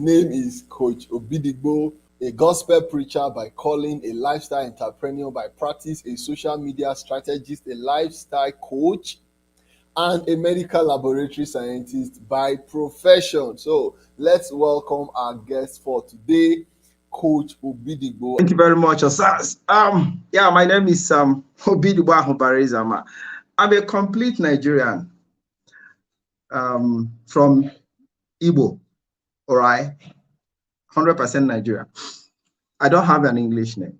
Name is Coach Obidigbo, a gospel preacher by calling, a lifestyle entrepreneur by practice, a social media strategist, a lifestyle coach, and a medical laboratory scientist by profession. So let's welcome our guest for today, Coach Obidigbo. Thank you very much, Osas. Yeah, my name is Obidigbo Ahobarizama. I'm a complete Nigerian from Igbo, all right? 100% Nigerian. I don't have an English name.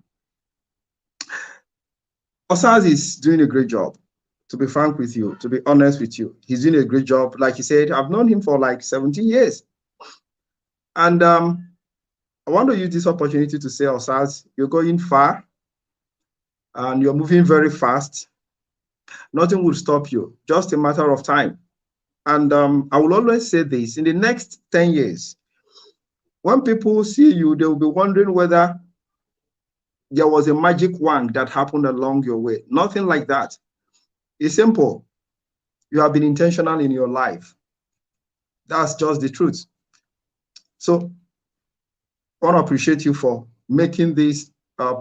Osas is doing a great job, to be frank with you, to be honest with you. He's doing a great job. Like he said, I've known him for like 17 years. And I want to use this opportunity to say, Osas, you're going far and you're moving very fast. Nothing will stop you, just a matter of time. And I will always say this, in the next 10 years, when people see you, they will be wondering whether there was a magic wand that happened along your way. Nothing like that. It's simple. You have been intentional in your life. That's just the truth. So I want to appreciate you for making this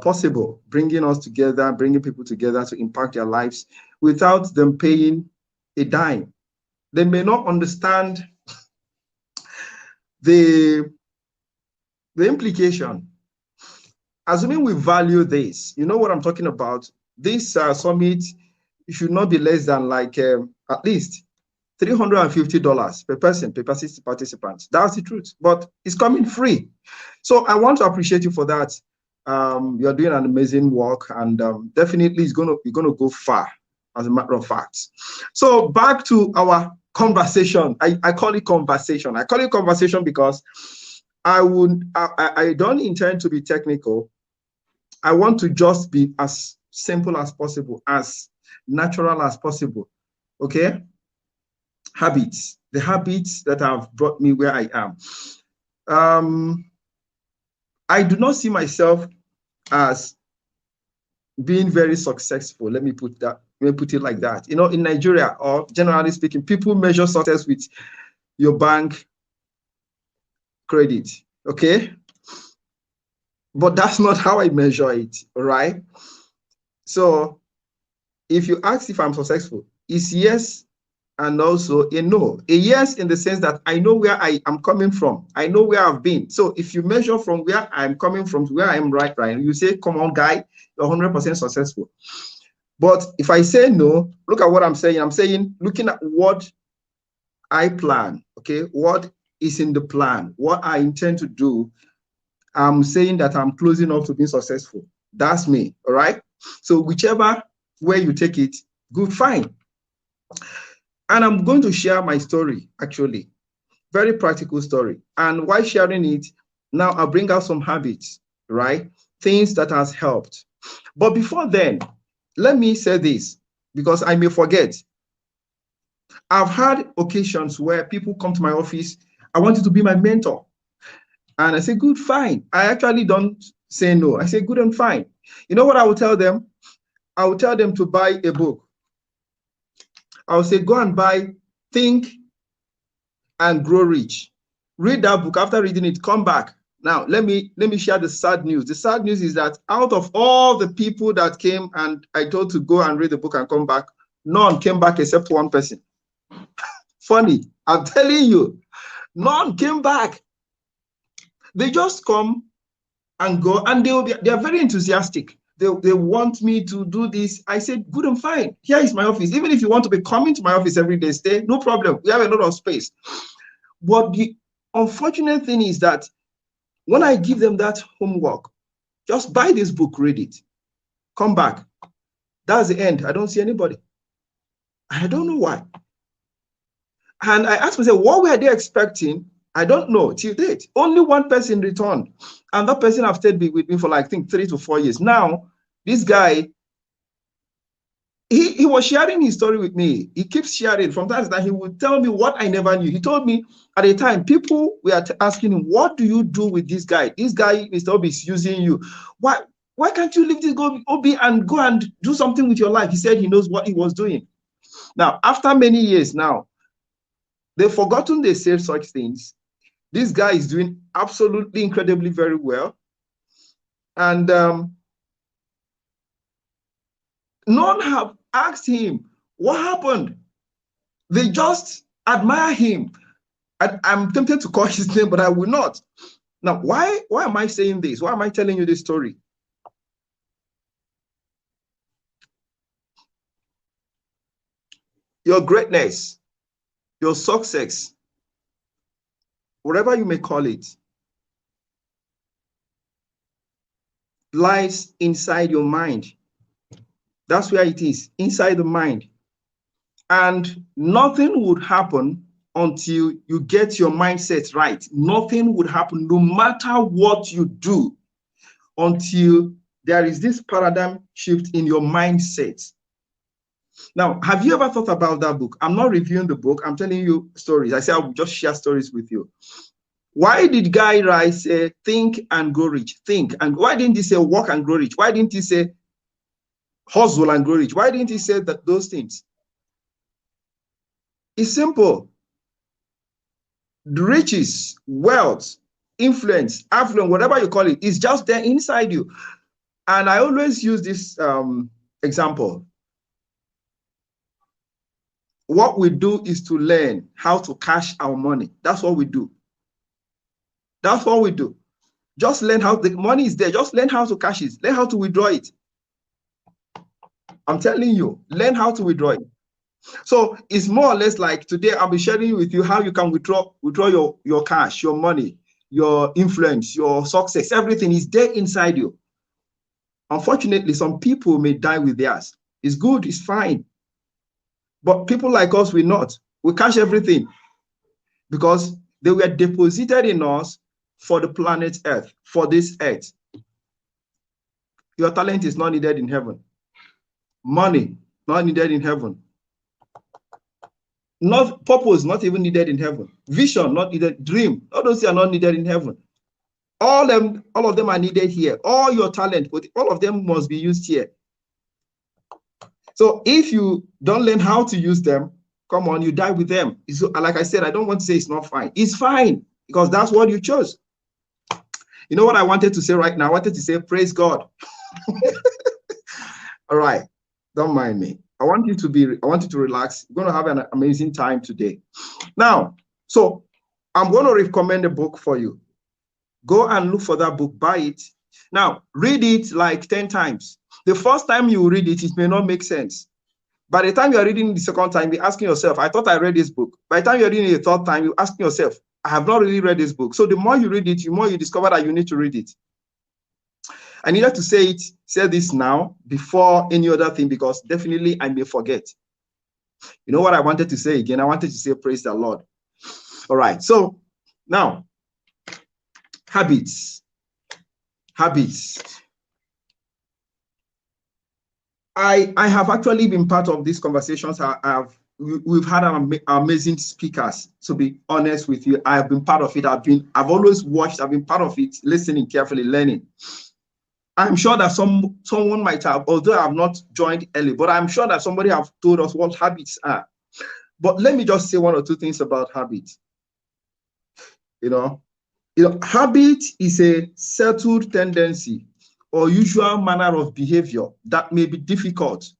possible, bringing us together, bringing people together to impact their lives without them paying a dime. They may not understand the implication. Assuming we value this, you know what I'm talking about. This summit should not be less than like at least $350 per person, per participant. That's the truth, but it's coming free. So I want to appreciate you for that. You're doing an amazing work, and definitely you're gonna go far, as a matter of fact. So back to our conversation. I call it conversation. I call it conversation because I don't intend to be technical. I want to just be as simple as possible, as natural as possible. Okay? Habits, the habits that have brought me where I am. I do not see myself as being very successful. Let me put it like that. You know, in Nigeria, or generally speaking, people measure success with your bank credit. Okay? But that's not how I measure it, all right? So if you ask if I'm successful, it's yes and also a no. A yes in the sense that I know where I am coming from. I know where I've been. So if you measure from where I'm coming from to where I am right, you say, come on, guy, you're 100% successful. But if I say no, look at what I'm saying. I'm saying, looking at what I plan, okay, what is in the plan, what I intend to do, I'm saying that I'm closing up to being successful. That's me, all right? So whichever way you take it, good, fine. And I'm going to share my story, actually. Very practical story. And while sharing it, now I'll bring out some habits, right? Things that has helped. But before then, let me say this, because I may forget. I've had occasions where people come to my office, I want you to be my mentor. And I say, good, fine. I actually don't say no. I say, good and fine. You know what I will tell them? I will tell them to buy a book. I will say, go and buy Think and Grow Rich. Read that book. After reading it, come back. Now, let me share the sad news. The sad news is that out of all the people that came and I told to go and read the book and come back, none came back except one person. Funny, I'm telling you, none came back. They just come and go, and they are very enthusiastic. They want me to do this. I said, good and fine. Here is my office. Even if you want to be coming to my office every day, stay, no problem. We have a lot of space. But the unfortunate thing is that when I give them that homework, just buy this book, read it, come back. That's the end. I don't see anybody. I don't know why. And I asked myself, what were they expecting? I don't know till date. Only one person returned. And that person have stayed with me for like, I think 3 to 4 years. Now, this guy, he was sharing his story with me. He keeps sharing. From time to time, he would tell me what I never knew. He told me at a time, people were asking him, what do you do with this guy? This guy, Mr. Obi, is using you. Why can't you leave this Obi and go and do something with your life? He said he knows what he was doing. Now, after many years now, they've forgotten they said such things. This guy is doing absolutely incredibly very well. And none have asked him, what happened? They just admire him. I'm tempted to call his name, but I will not. Now, why am I saying this? Why am I telling you this story? Your greatness, your success, whatever you may call it, lies inside your mind. That's where it is, inside the mind. And nothing would happen until you get your mindset right. Nothing would happen, no matter what you do, until there is this paradigm shift in your mindset. Now, have you ever thought about that book? I'm not reviewing the book. I'm telling you stories. I say I will just share stories with you. Why did Guy write say think and grow rich? Think. And why didn't he say work and grow rich? Why didn't he say hustle and grow rich? Why didn't he say that those things? It's simple. The riches, wealth, influence, affluence, whatever you call it, is just there inside you. And I always use this example. What we do is to learn how to cash our money. That's what we do. That's what we do. Just learn how the money is there. Just learn how to cash it. Learn how to withdraw it. I'm telling you, learn how to withdraw it. So it's more or less like today I'll be sharing with you how you can withdraw your cash, your money, your influence, your success. Everything is there inside you. Unfortunately, some people may die with theirs. It's good, it's fine. But people like us, we not. We cash everything because they were deposited in us for the planet Earth, for this earth. Your talent is not needed in heaven. Money, not needed in heaven. Not purpose, not even needed in heaven. Vision, not needed. Dream, all those are not needed in heaven. All of them are needed here. All your talent, but all of them must be used here. So if you don't learn how to use them, come on, you die with them. So, like I said, I don't want to say it's not fine. It's fine because that's what you chose. You know what I wanted to say right now? I wanted to say, praise God. All right, don't mind me. I want you to relax. We're going to have an amazing time today. Now, so I'm going to recommend a book for you. Go and look for that book, buy it. Now, read it like 10 times. The first time you read it, it may not make sense. By the time you're reading the second time, you're asking yourself, I thought I read this book. By the time you're reading it the third time, you're asking yourself, I have not really read this book. So the more you read it, the more you discover that you need to read it. I needed to say this now before any other thing, because definitely I may forget. You know what I wanted to say again? I wanted to say, praise the Lord. All right. So now, habits. I have actually been part of these conversations. We've had amazing speakers. To be honest with you, I have been part of it. I've always watched. I've been part of it, listening carefully, learning. I'm sure that someone might have, although I have not joined early, but I'm sure that somebody have told us what habits are. But let me just say one or two things about habits. You know, habit is a settled tendency or usual manner of behavior that may be difficult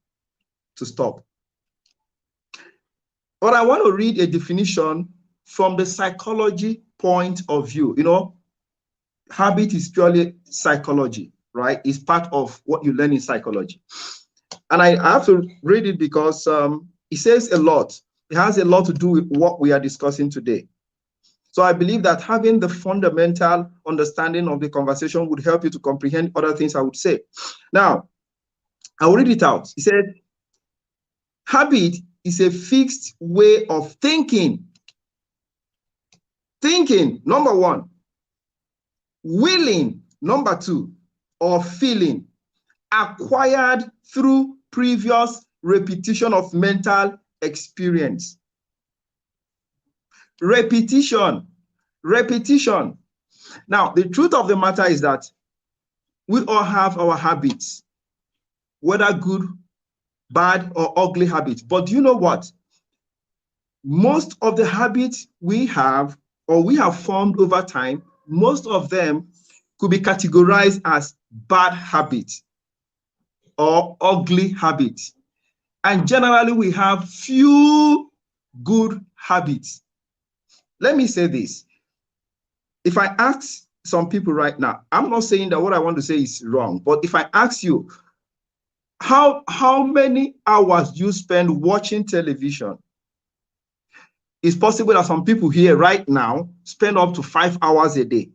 to stop. But I want to read a definition from the psychology point of view. You know, habit is purely psychology, right? It's part of what you learn in psychology. And I have to read it because it says a lot. It has a lot to do with what we are discussing today. So I believe that having the fundamental understanding of the conversation would help you to comprehend other things I would say. Now, I'll read it out. He said, habit is a fixed way of thinking. Thinking, number one. Willing, number two. Or feeling, acquired through previous repetition of mental experience. Repetition. Now, the truth of the matter is that we all have our habits, whether good, bad, or ugly habits. But do you know what? Most of the habits we have, or we have formed over time, most of them could be categorized as bad habits or ugly habits. And generally, we have few good habits. Let me say this. If I ask some people right now, I'm not saying that what I want to say is wrong, but if I ask you, how many hours do you spend watching television? It's possible that some people here right now spend up to 5 hours a day.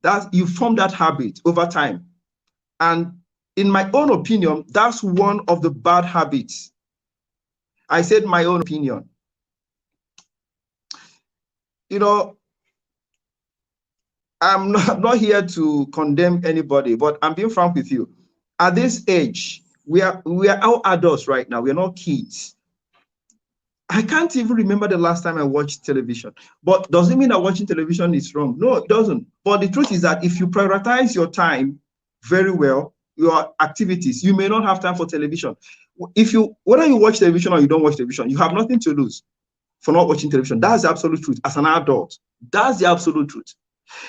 That you form that habit over time. And in my own opinion, that's one of the bad habits. I said my own opinion. You know, I'm not here to condemn anybody, but I'm being frank with you. At this age, we are all adults right now. We're not kids. I can't even remember the last time I watched television. But does it mean that watching television is wrong? No, it doesn't. But the truth is that if you prioritize your time very well, your activities, you may not have time for television. Whether you watch television or you don't watch television, you have nothing to lose for not watching television. That's the absolute truth. As an adult, that's the absolute truth.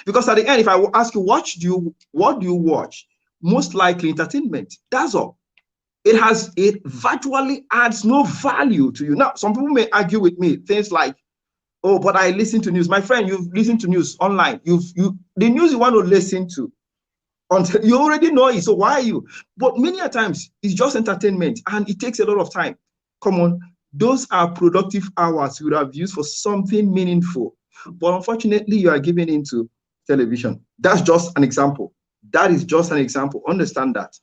Because at the end, if I will ask you, what do you watch? Most likely entertainment. That's all. It virtually adds no value to you. Now, some people may argue with me, things like, oh, but I listen to news. My friend, you've listened to news online. The news you want to listen to, until you already know it, so why are you? But many a times, it's just entertainment, and it takes a lot of time. Come on, those are productive hours you would have used for something meaningful. But unfortunately, you are giving into television. That's just an example. That is just an example. Understand that.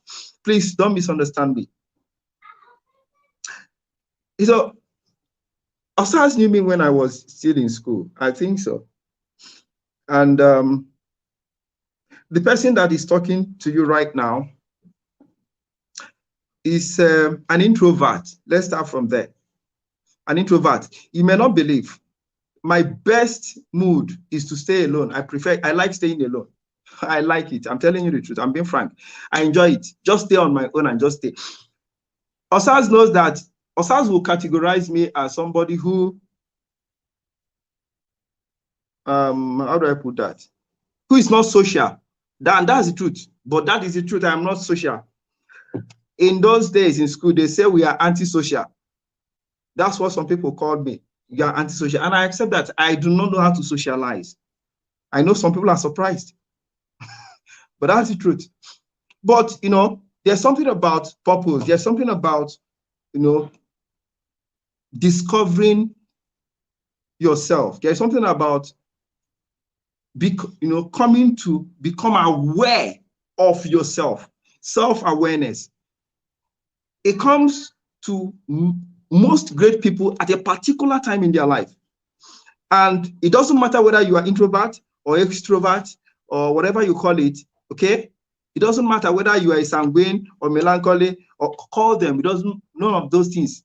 Please don't misunderstand me. So, Osas knew me when I was still in school. I think so. And the person that is talking to you right now is an introvert. Let's start from there. An introvert. You may not believe. My best mood is to stay alone. I like staying alone. I like it. I'm telling you the truth. I'm being frank. I enjoy it. Just stay on my own and just stay. Osas knows that Osas will categorize me as somebody who, how do I put that? Who is not social. That's the truth. But that is the truth. I am not social. In those days in school, they say we are antisocial. That's what some people called me. You are antisocial. And I accept that. I do not know how to socialize. I know some people are surprised. But that's the truth. But, you know, there's something about purpose. There's something about, you know, discovering yourself. There's something about, coming to become aware of yourself. Self-awareness. It comes to most great people at a particular time in their life. And it doesn't matter whether you are introvert or extrovert or whatever you call it, okay? It doesn't matter whether you are a sanguine or melancholy or call them. None of those things.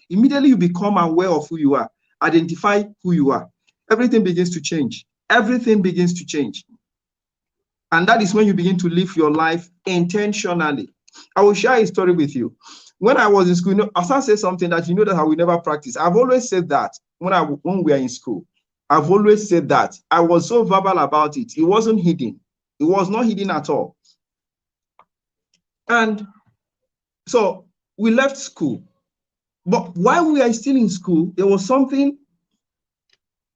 Immediately you become aware of who you are, identify who you are. Everything begins to change. Everything begins to change. And that is when you begin to live your life intentionally. I will share a story with you. When I was in school, Asa said something that that I will never practice. I've always said that when we are in school. I've always said that. I was so verbal about it. It wasn't hidden. It was not hidden at all. And so we left school. But while we are still in school, there was something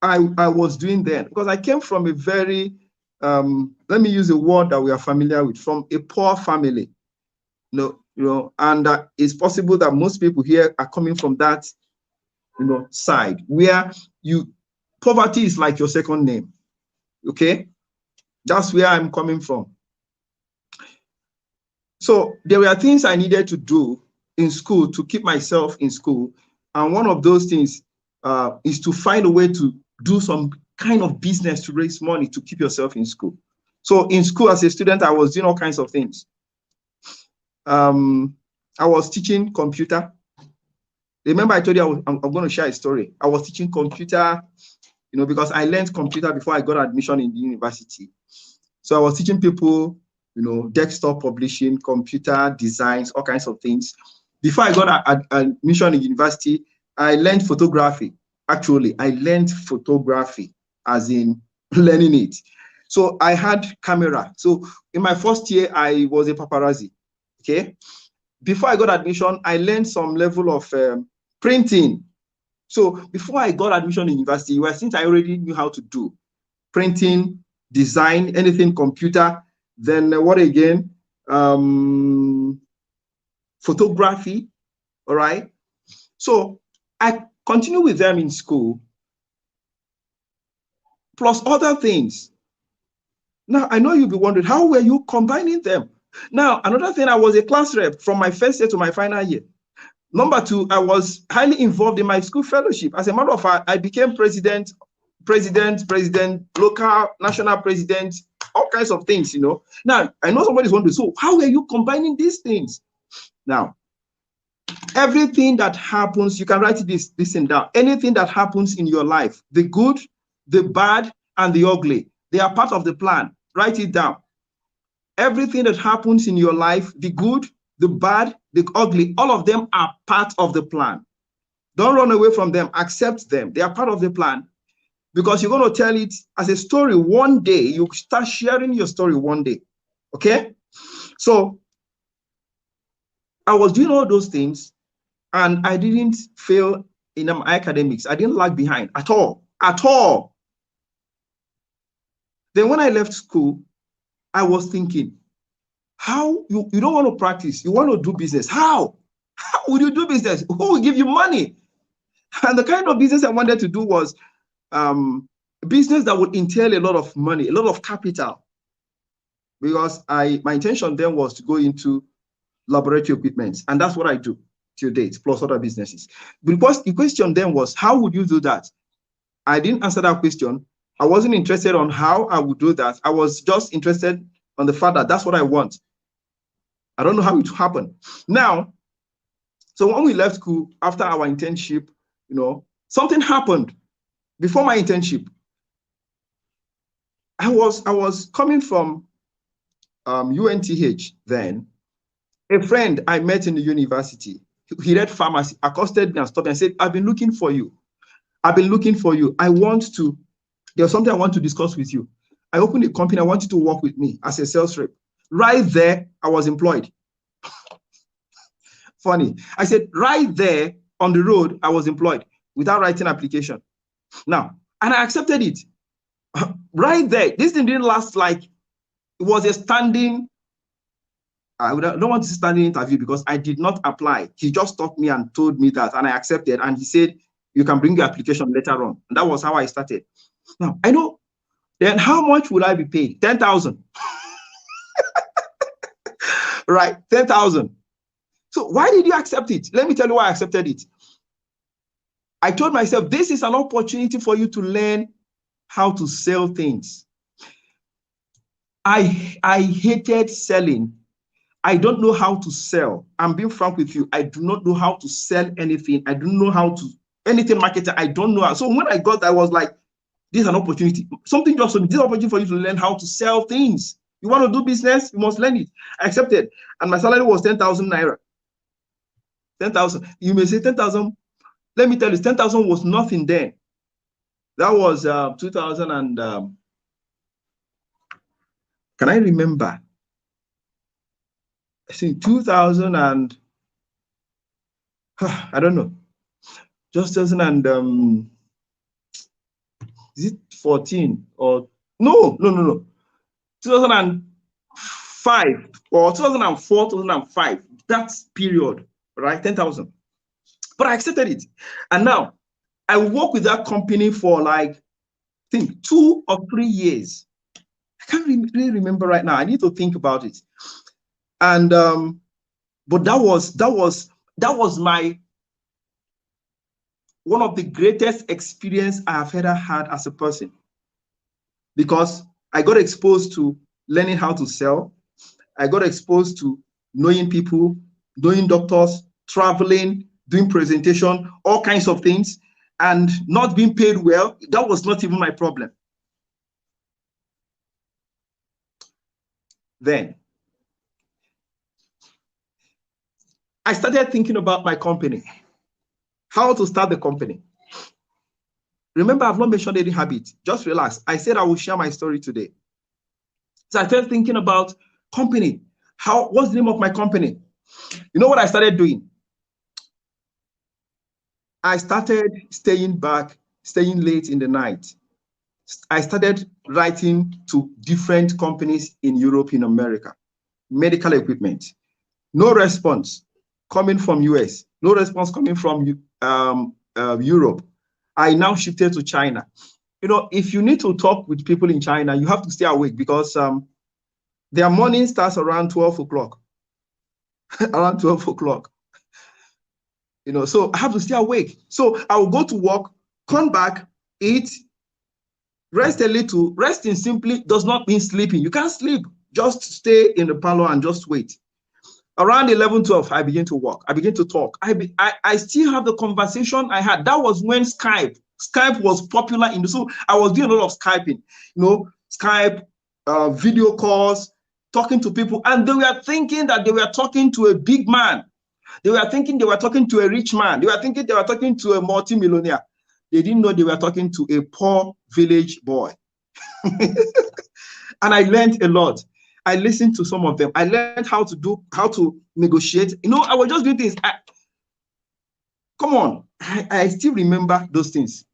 I was doing then. Because I came from a very, let me use a word that we are familiar with, from a poor family. And it's possible that most people here are coming from that, side where poverty is like your second name. Okay, that's where I'm coming from. So there were things I needed to do in school to keep myself in school, and one of those things is to find a way to do some kind of business to raise money to keep yourself in school. So in school as a student, I was doing all kinds of things. I was teaching computer. Remember I told you I'm going to share a story. I was teaching computer, because I learned computer before I got admission in the university. So I was teaching people, desktop publishing, computer designs, all kinds of things. Before I got admission in university, I learned photography. Actually, I learned photography. as in learning it. So I had camera. So in my first year, I was a paparazzi. Okay. Before I got admission, I learned some level of printing. So before I got admission in university, well, since I already knew how to do printing, design, anything computer, then what again? Photography. All right. So I continue with them in school, plus other things. Now, I know you'll be wondering, how were you combining them? Now, another thing, I was a class rep from my first year to my final year. Number two, I was highly involved in my school fellowship. As a matter of fact, I became president, local, national president, all kinds of things, you know. Now, I know somebody's wondering, so how are you combining these things? Now, everything that happens, you can write this thing down. Anything that happens in your life, the good, the bad, and the ugly, they are part of the plan. Write it down. Everything that happens in your life, the good, the bad, the ugly, all of them are part of the plan. Don't run away from them. Accept them. They are part of the plan, because you're going to tell it as a story one day. You start sharing your story one day. Okay? So I was doing all those things, and I didn't fail in my academics. I didn't lag behind at all. At all. Then when I left school, I was thinking, how you don't want to practice, you want to do business. How would you do business? Who will give you money? And the kind of business I wanted to do was business that would entail a lot of money, a lot of capital. Because my intention then was to go into laboratory equipment, and that's what I do till date, plus other businesses. Because the question then was, how would you do that? I didn't answer that question. I wasn't interested on how I would do that. I was just interested on the fact that that's what I want. I don't know how it will happen. Now, so when we left school after our internship, you know, something happened before my internship. I was coming from UNTH then. A friend I met in the university, he read pharmacy, accosted me and stopped me and said, I've been looking for you. I've been looking for you. There's something I want to discuss with you. I opened a company. I want you to work with me as a sales rep. Right there, I was employed. Funny. I said, right there on the road, I was employed without writing application. Now, and I accepted it. Right there. This thing didn't last like, it was a standing, I don't want to say standing interview because I did not apply. He just stopped me and told me that, and I accepted. And he said, you can bring your application later on. And that was how I started. Now, I know, then how much will I be paid? 10,000. Right, 10,000. So why did you accept it? Let me tell you why I accepted it. I told myself, this is an opportunity for you to learn how to sell things. I hated selling. I don't know how to sell. I'm being frank with you. I do not know how to sell anything. I don't know how to, anything marketing, I don't know how. So when I got that, I was like, this is an opportunity. Something just, this is an opportunity for you to learn how to sell things. You want to do business, you must learn it. I accepted. And my salary was 10,000 naira. 10,000. You may say 10,000. Let me tell you, 10,000 was nothing then. That was 2000 and, can I remember? I think 2000 and, I don't know. Just 2000 and, is it 14 or, no. 2005 or 2004, 2005, that period, right? 10,000. But I accepted it. And now I worked with that company for like, I think 2 or 3 years. I can't really remember right now. I need to think about it. And, but that was my, one of the greatest experience I have ever had as a person, because I got exposed to learning how to sell. I got exposed to knowing people, knowing doctors, traveling, doing presentation, all kinds of things, and not being paid well. That was not even my problem. Then I started thinking about my company, how to start the company. Remember, I've not mentioned any habit. Just relax. I said I will share my story today. So I started thinking about company. What's the name of my company? You know what I started doing? I started staying late in the night. I started writing to different companies in Europe, in America, medical equipment. No response coming from US. No response coming from Europe. I now shifted to China. You know, if you need to talk with people in China, you have to stay awake because their morning starts around 12 o'clock. Around 12 o'clock. You know, so I have to stay awake. So I will go to work, come back, eat, rest a little. Resting simply does not mean sleeping. You can't sleep. Just stay in the parlor and just wait. Around 11, 12, I begin to work. I begin to talk. I still have the conversation I had. That was when Skype was popular so I was doing a lot of Skyping, you know, Skype, video calls, talking to people. And they were thinking that they were talking to a big man. They were thinking they were talking to a rich man. They were thinking they were talking to a multimillionaire. They didn't know they were talking to a poor village boy. And I learned a lot. I listened to some of them. I learned how to negotiate. You know, I was just doing things. Come on, I still remember those things.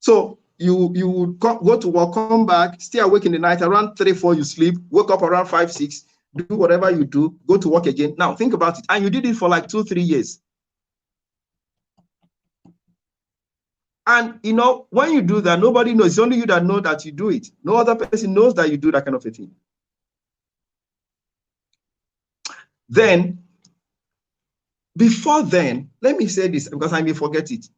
So you would go to work, come back, stay awake in the night. Around 3, 4, you sleep. Wake up around 5, 6. Do whatever you do. Go to work again. Now think about it. And you did it for like 2, 3 years. And you know, when you do that, nobody knows. It's only you that know that you do it. No other person knows that you do that kind of a thing. Then, before then, let me say this because I may forget it.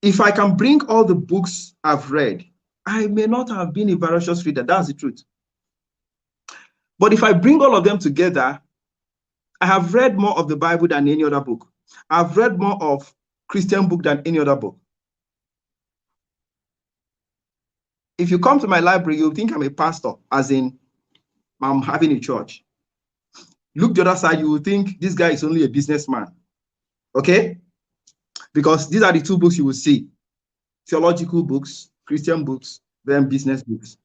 If I can bring all the books I've read, I may not have been a voracious reader. That's the truth. But if I bring all of them together, I have read more of the Bible than any other book. I've read more of Christian book than any other book. If you come to my library, you'll think I'm a pastor, as in I'm having a church. Look the other side, you will think this guy is only a businessman. Okay? Because these are the 2 books you will see. Theological books, Christian books, then business books,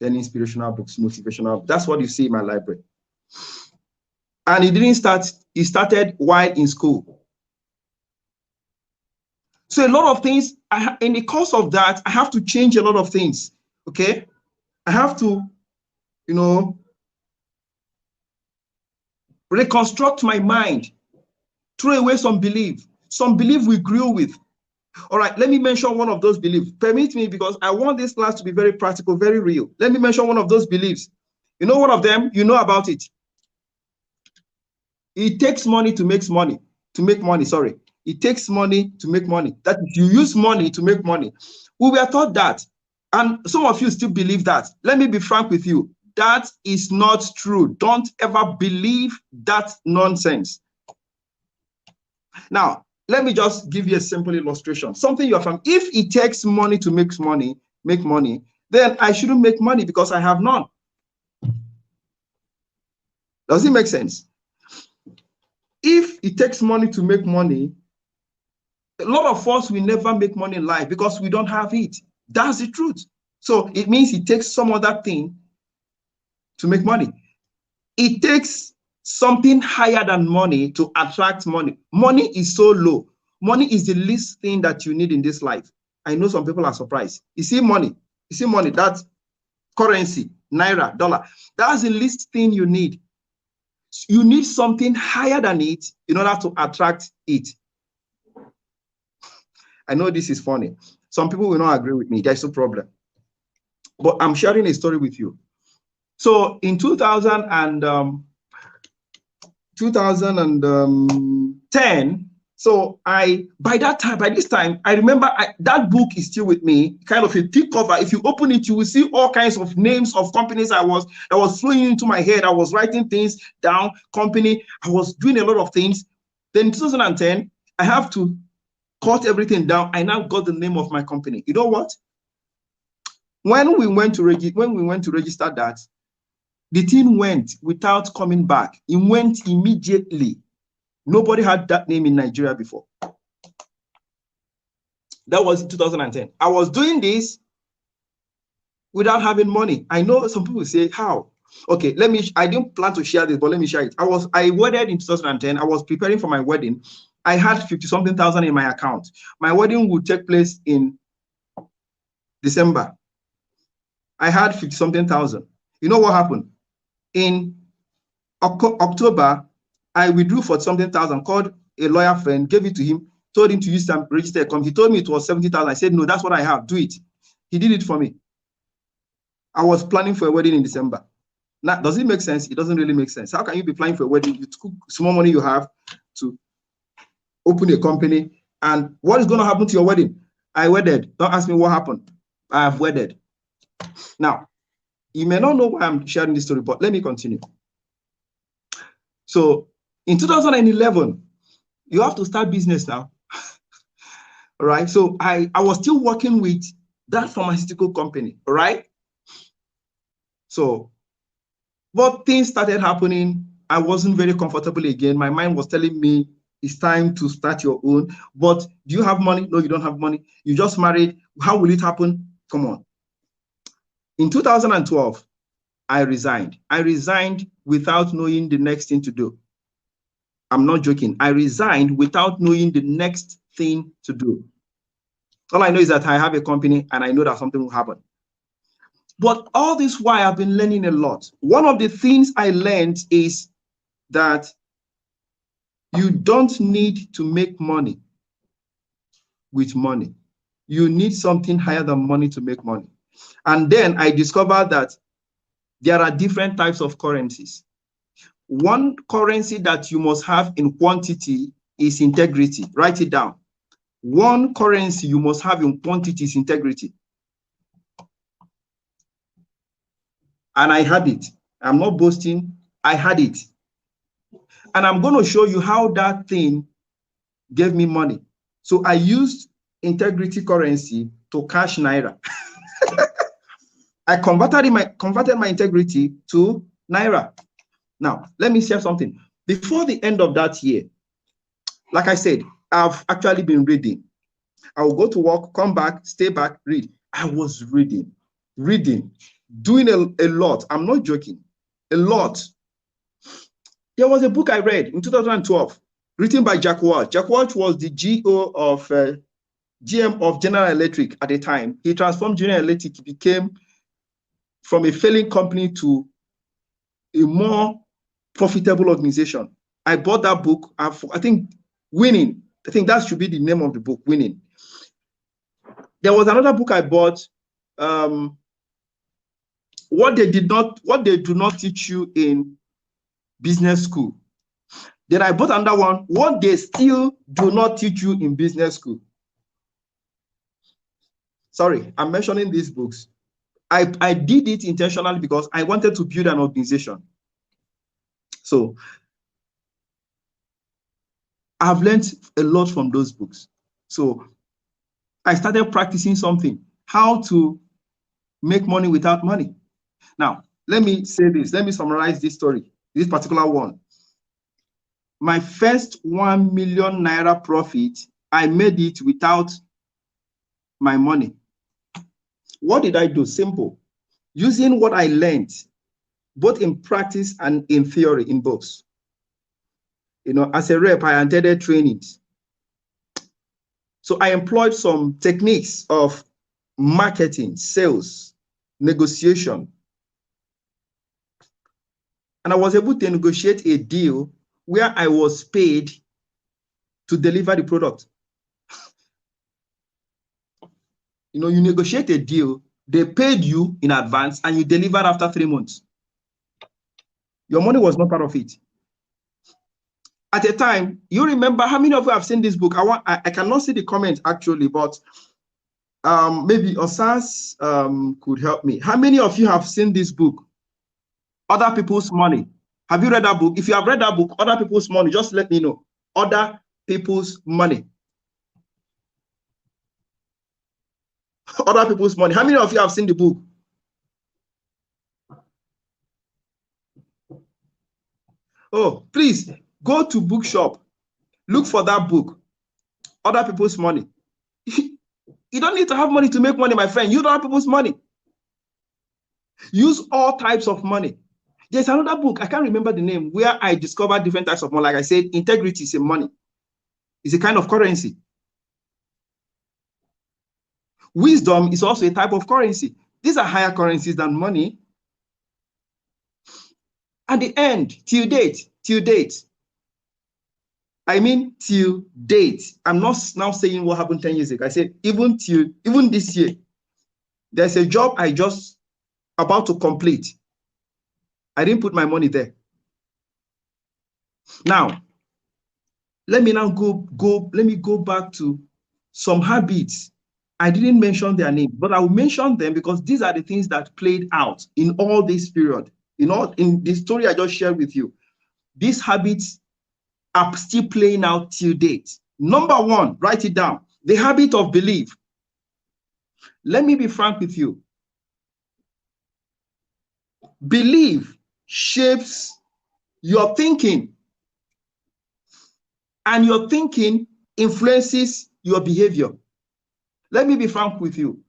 then inspirational books, motivational. That's what you see in my library. And it didn't start, it started while in school. So a lot of things, in the course of that, I have to change a lot of things, okay? I have to, you know, reconstruct my mind, throw away some belief we grew with. All right, let me mention one of those beliefs. Permit me, because I want this class to be very practical, very real. Let me mention one of those beliefs. You know one of them, you know about it. It takes money to make money, sorry. It takes money to make money. That is, you use money to make money. We were taught that. And some of you still believe that. Let me be frank with you. That is not true. Don't ever believe that nonsense. Now, let me just give you a simple illustration. Something you're from. If it takes money to make money, then I shouldn't make money because I have none. Does it make sense? If it takes money to make money, a lot of us will never make money in life because we don't have it. That's the truth. So it means it takes some other thing to make money. It takes something higher than money to attract money. Money is so low. Money is the least thing that you need in this life. I know some people are surprised. You see money, that's currency, naira, dollar. That's the least thing you need. You need something higher than it in order to attract it. I know this is funny. Some people will not agree with me. There's no problem. But I'm sharing a story with you. So in 2010, so by this time, I remember that book is still with me, kind of a thick cover. If you open it, you will see all kinds of names of companies that was flowing into my head. I was writing things down, company. I was doing a lot of things. Then in 2010, I have to cut everything down. I now got the name of my company. You know what? When we went to register that, the thing went without coming back. It went immediately. Nobody had that name in Nigeria before. That was in 2010. I was doing this without having money. I know some people say, how? Okay, I didn't plan to share this, but let me share it. I wedded in 2010. I was preparing for my wedding. I had 50-something thousand in my account. My wedding would take place in December. I had 50-something thousand. You know what happened? In October, I withdrew for something thousand, called a lawyer friend, gave it to him, told him to use some register account. He told me it was 70,000. I said, no, that's what I have. Do it. He did it for me. I was planning for a wedding in December. Now, does it make sense? It doesn't really make sense. How can you be planning for a wedding? You took small money you have to open a company, and what is going to happen to your wedding? I wedded. Don't ask me what happened. I have wedded. Now, you may not know why I'm sharing this story, but let me continue. So in 2011, you have to start business now. All right. So I was still working with that pharmaceutical company. All right. So, but things started happening. I wasn't very comfortable again. My mind was telling me it's time to start your own. But do you have money? No, you don't have money. You just married. How will it happen? Come on. In 2012, I resigned. I resigned without knowing the next thing to do. I'm not joking. I resigned without knowing the next thing to do. All I know is that I have a company and I know that something will happen. But all this while, I've been learning a lot. One of the things I learned is that you don't need to make money with money. You need something higher than money to make money. And then I discovered that there are different types of currencies. One currency that you must have in quantity is integrity. Write it down. One currency you must have in quantity is integrity. And I had it. I'm not boasting. I had it. And I'm going to show you how that thing gave me money. So I used integrity currency to cash Naira. I converted my integrity to Naira. Now, let me share something. Before the end of that year, like I said, I've actually been reading. I will go to work, come back, stay back, read. I was reading, doing a lot. I'm not joking, a lot. There was a book I read in 2012, written by Jack Welch. Jack Welch was the GM of General Electric at the time. He transformed General Electric, became from a failing company to a more profitable organization. I bought that book. I think Winning. I think that should be the name of the book, Winning. There was another book I bought, what they do not teach you in business school. Then I bought another one, what they still do not teach you in business school. Sorry, I'm mentioning these books. I did it intentionally because I wanted to build an organization. So I've learned a lot from those books. So I started practicing something, how to make money without money. Now, let me say this. Let me summarize this story, this particular one. My first 1 million Naira profit, I made it without my money. What did I do? Simple. Using what I learned, both in practice and in theory, in books. You know, as a rep, I attended trainings. So I employed some techniques of marketing, sales, negotiation. And I was able to negotiate a deal where I was paid to deliver the product. You know, you negotiate a deal, they paid you in advance, and you delivered after 3 months. Your money was not part of it. At a time, you remember, how many of you have seen this book? I cannot see the comment actually, but maybe Osas could help me. How many of you have seen this book, Other People's Money? Have you read that book? If you have read that book, Other People's Money, just let me know. Other People's Money. Other People's Money. How many of you have seen the book? Oh, please go to bookshop. Look for that book, Other People's Money. You don't need to have money to make money, my friend. You don't have people's money. Use all types of money. There's another book, I can't remember the name, where I discovered different types of money. Like I said, integrity is a money. It's a kind of currency. Wisdom is also a type of currency. These are higher currencies than money. At the end, till date, I mean till date. I'm not now saying what happened 10 years ago. I said even this year, there's a job I just about to complete. I didn't put my money there. Now, let me now go back to some habits. I didn't mention their name, but I will mention them because these are the things that played out in all this period. In the story I just shared with you, these habits are still playing out till date. Number one, write it down. The habit of belief. Let me be frank with you. Belief shapes your thinking, and your thinking influences your behavior. Let me be frank with you.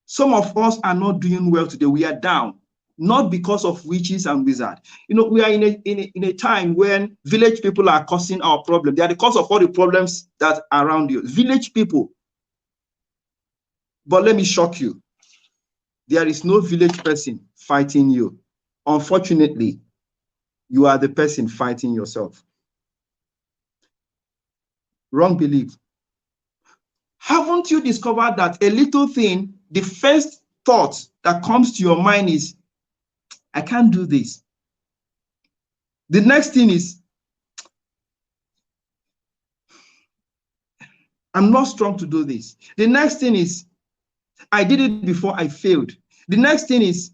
Some of us are not doing well today. We are down, not because of witches and wizards. We are in a time when village people are causing our problem. They are the cause of all the problems that are around you. Village people. But let me shock you. There is no village person fighting you. Unfortunately, you are the person fighting yourself. Wrong belief. Haven't you discovered that a little thing, the first thought that comes to your mind is, I can't do this. The next thing is, I'm not strong to do this. The next thing is, I did it before, I failed. The next thing is,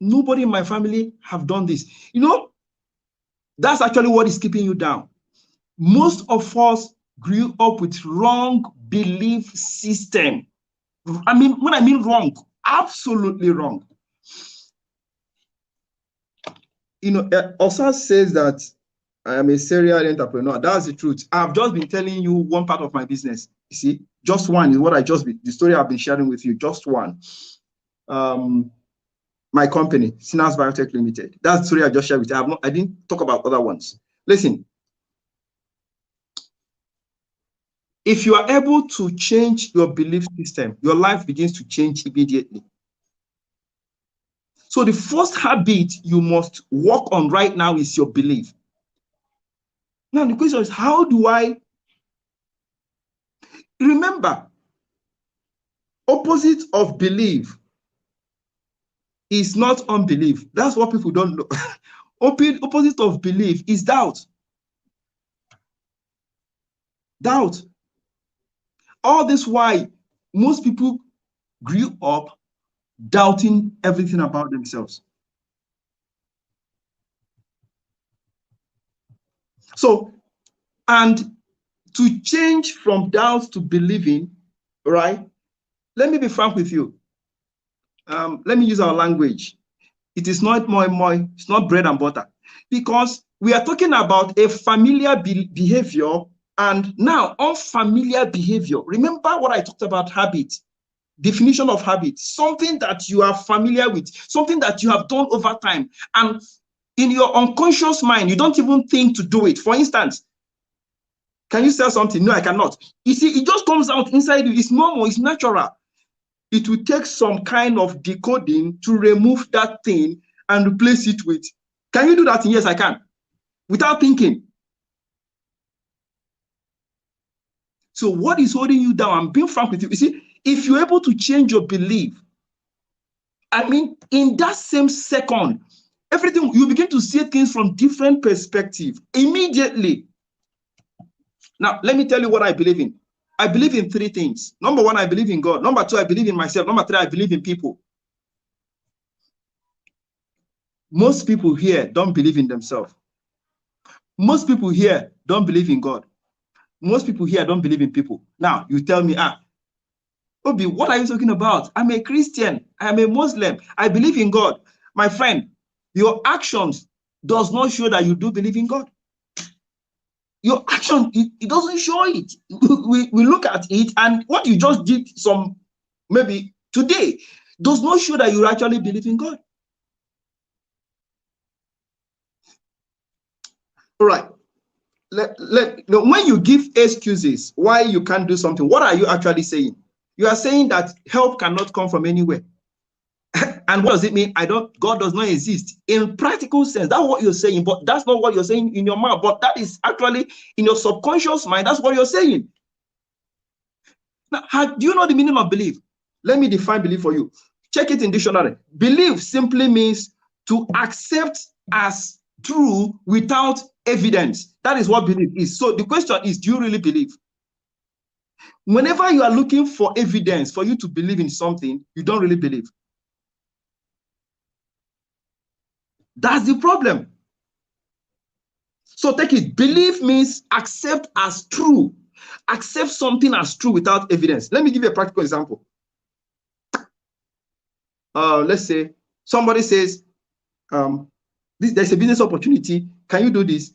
nobody in my family have done this. That's actually what is keeping you down. Most of us grew up with wrong belief system. When I mean wrong, absolutely wrong. Osas says that I am a serial entrepreneur. That's the truth. I've just been telling you one part of my business. You see, just one is what the story I've been sharing with you. Just one. My company, Sinas Biotech Limited. That's the story I just shared with you. I didn't talk about other ones. Listen. If you are able to change your belief system, your life begins to change immediately. So the first habit you must work on right now is your belief. Now the question is, how do I remember? Opposite of belief is not unbelief. That's what people don't know. Opposite of belief is doubt. Doubt. All this why most people grew up doubting everything about themselves. So, and to change from doubt to believing, right? Let me be frank with you. Let me use our language. It is not more, it's not bread and butter, because we are talking about a familiar behavior and now unfamiliar behavior. Remember what I talked about habit, definition of habit, something that you are familiar with, something that you have done over time. And in your unconscious mind, you don't even think to do it. For instance, can you sell something? No, I cannot. You see, it just comes out inside you. It's normal, it's natural. It will take some kind of decoding to remove that thing and replace it with, can you do that? Yes, I can. Without thinking. So what is holding you down? I'm being frank with you. You see, if you're able to change your belief, in that same second, everything, you begin to see things from different perspectives immediately. Now, let me tell you what I believe in. I believe in three things. Number one, I believe in God. Number two, I believe in myself. Number three, I believe in people. Most people here don't believe in themselves. Most people here don't believe in God. Most people here don't believe in people. Now, you tell me, Obi, what are you talking about? I'm a Christian. I'm a Muslim. I believe in God. My friend, your actions does not show that you do believe in God. your action, it doesn't show it. We look at it, and what you just did maybe today does not show that you actually believe in God. All right. When you give excuses why you can't do something, what are you actually saying? You are saying that help cannot come from anywhere. And what does it mean? God does not exist. In practical sense, that's what you're saying, but that's not what you're saying in your mouth. But that is actually in your subconscious mind. That's what you're saying. Now, do you know the meaning of belief? Let me define belief for you. Check it in dictionary. Belief simply means to accept as true without evidence. That is what belief is. So the question is, do you really believe? Whenever you are looking for evidence for you to believe in something, you don't really believe. That's the problem. So take it. Belief means accept as true. Accept something as true without evidence. Let me give you a practical example. Let's say somebody says, there's a business opportunity. Can you do this?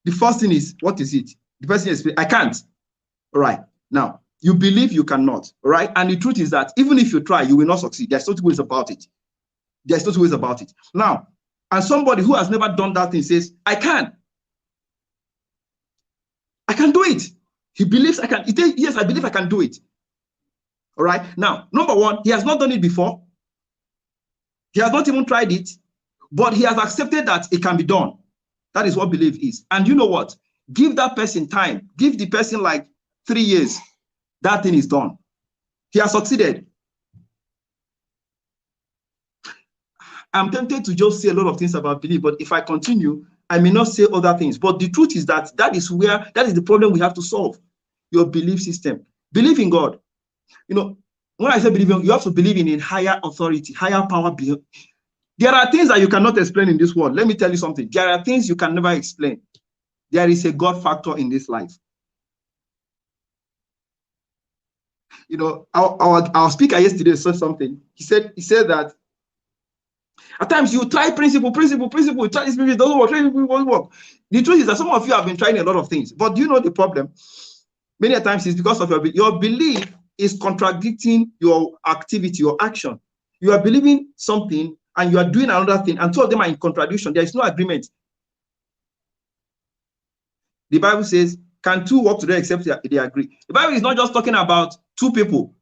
The first thing is, what is it? The person is, I can't. All right. Now, you believe you cannot. All right. And the truth is that even if you try, you will not succeed. There's no two ways about it. There's no two ways about it. Now, and somebody who has never done that thing says, I can. I can do it. He believes I can. He says, yes, I believe I can do it. All right. Now, number one, he has not done it before. He has not even tried it, but he has accepted that it can be done. That is what belief is. And you know what? Give that person time. Give the person like 3 years. That thing is done. He has succeeded. I'm tempted to just say a lot of things about belief, but if I continue, I may not say other things. But the truth is that that is the problem we have to solve. Your belief system. Believe in God. You know, when I say believe in, you have to believe in a higher authority, higher power. There are things that you cannot explain in this world. Let me tell you something. There are things you can never explain. There is a God factor in this life. You know, our speaker yesterday said something. He said that at times you try principle, try this principle, it doesn't work, it won't work. The truth is that some of you have been trying a lot of things, but do you know the problem? Many times it's because of your belief is contradicting your activity, your action. You are believing something and you are doing another thing, and two of them are in contradiction. There is no agreement. The Bible says, can two work together except they agree? The Bible is not just talking about two people.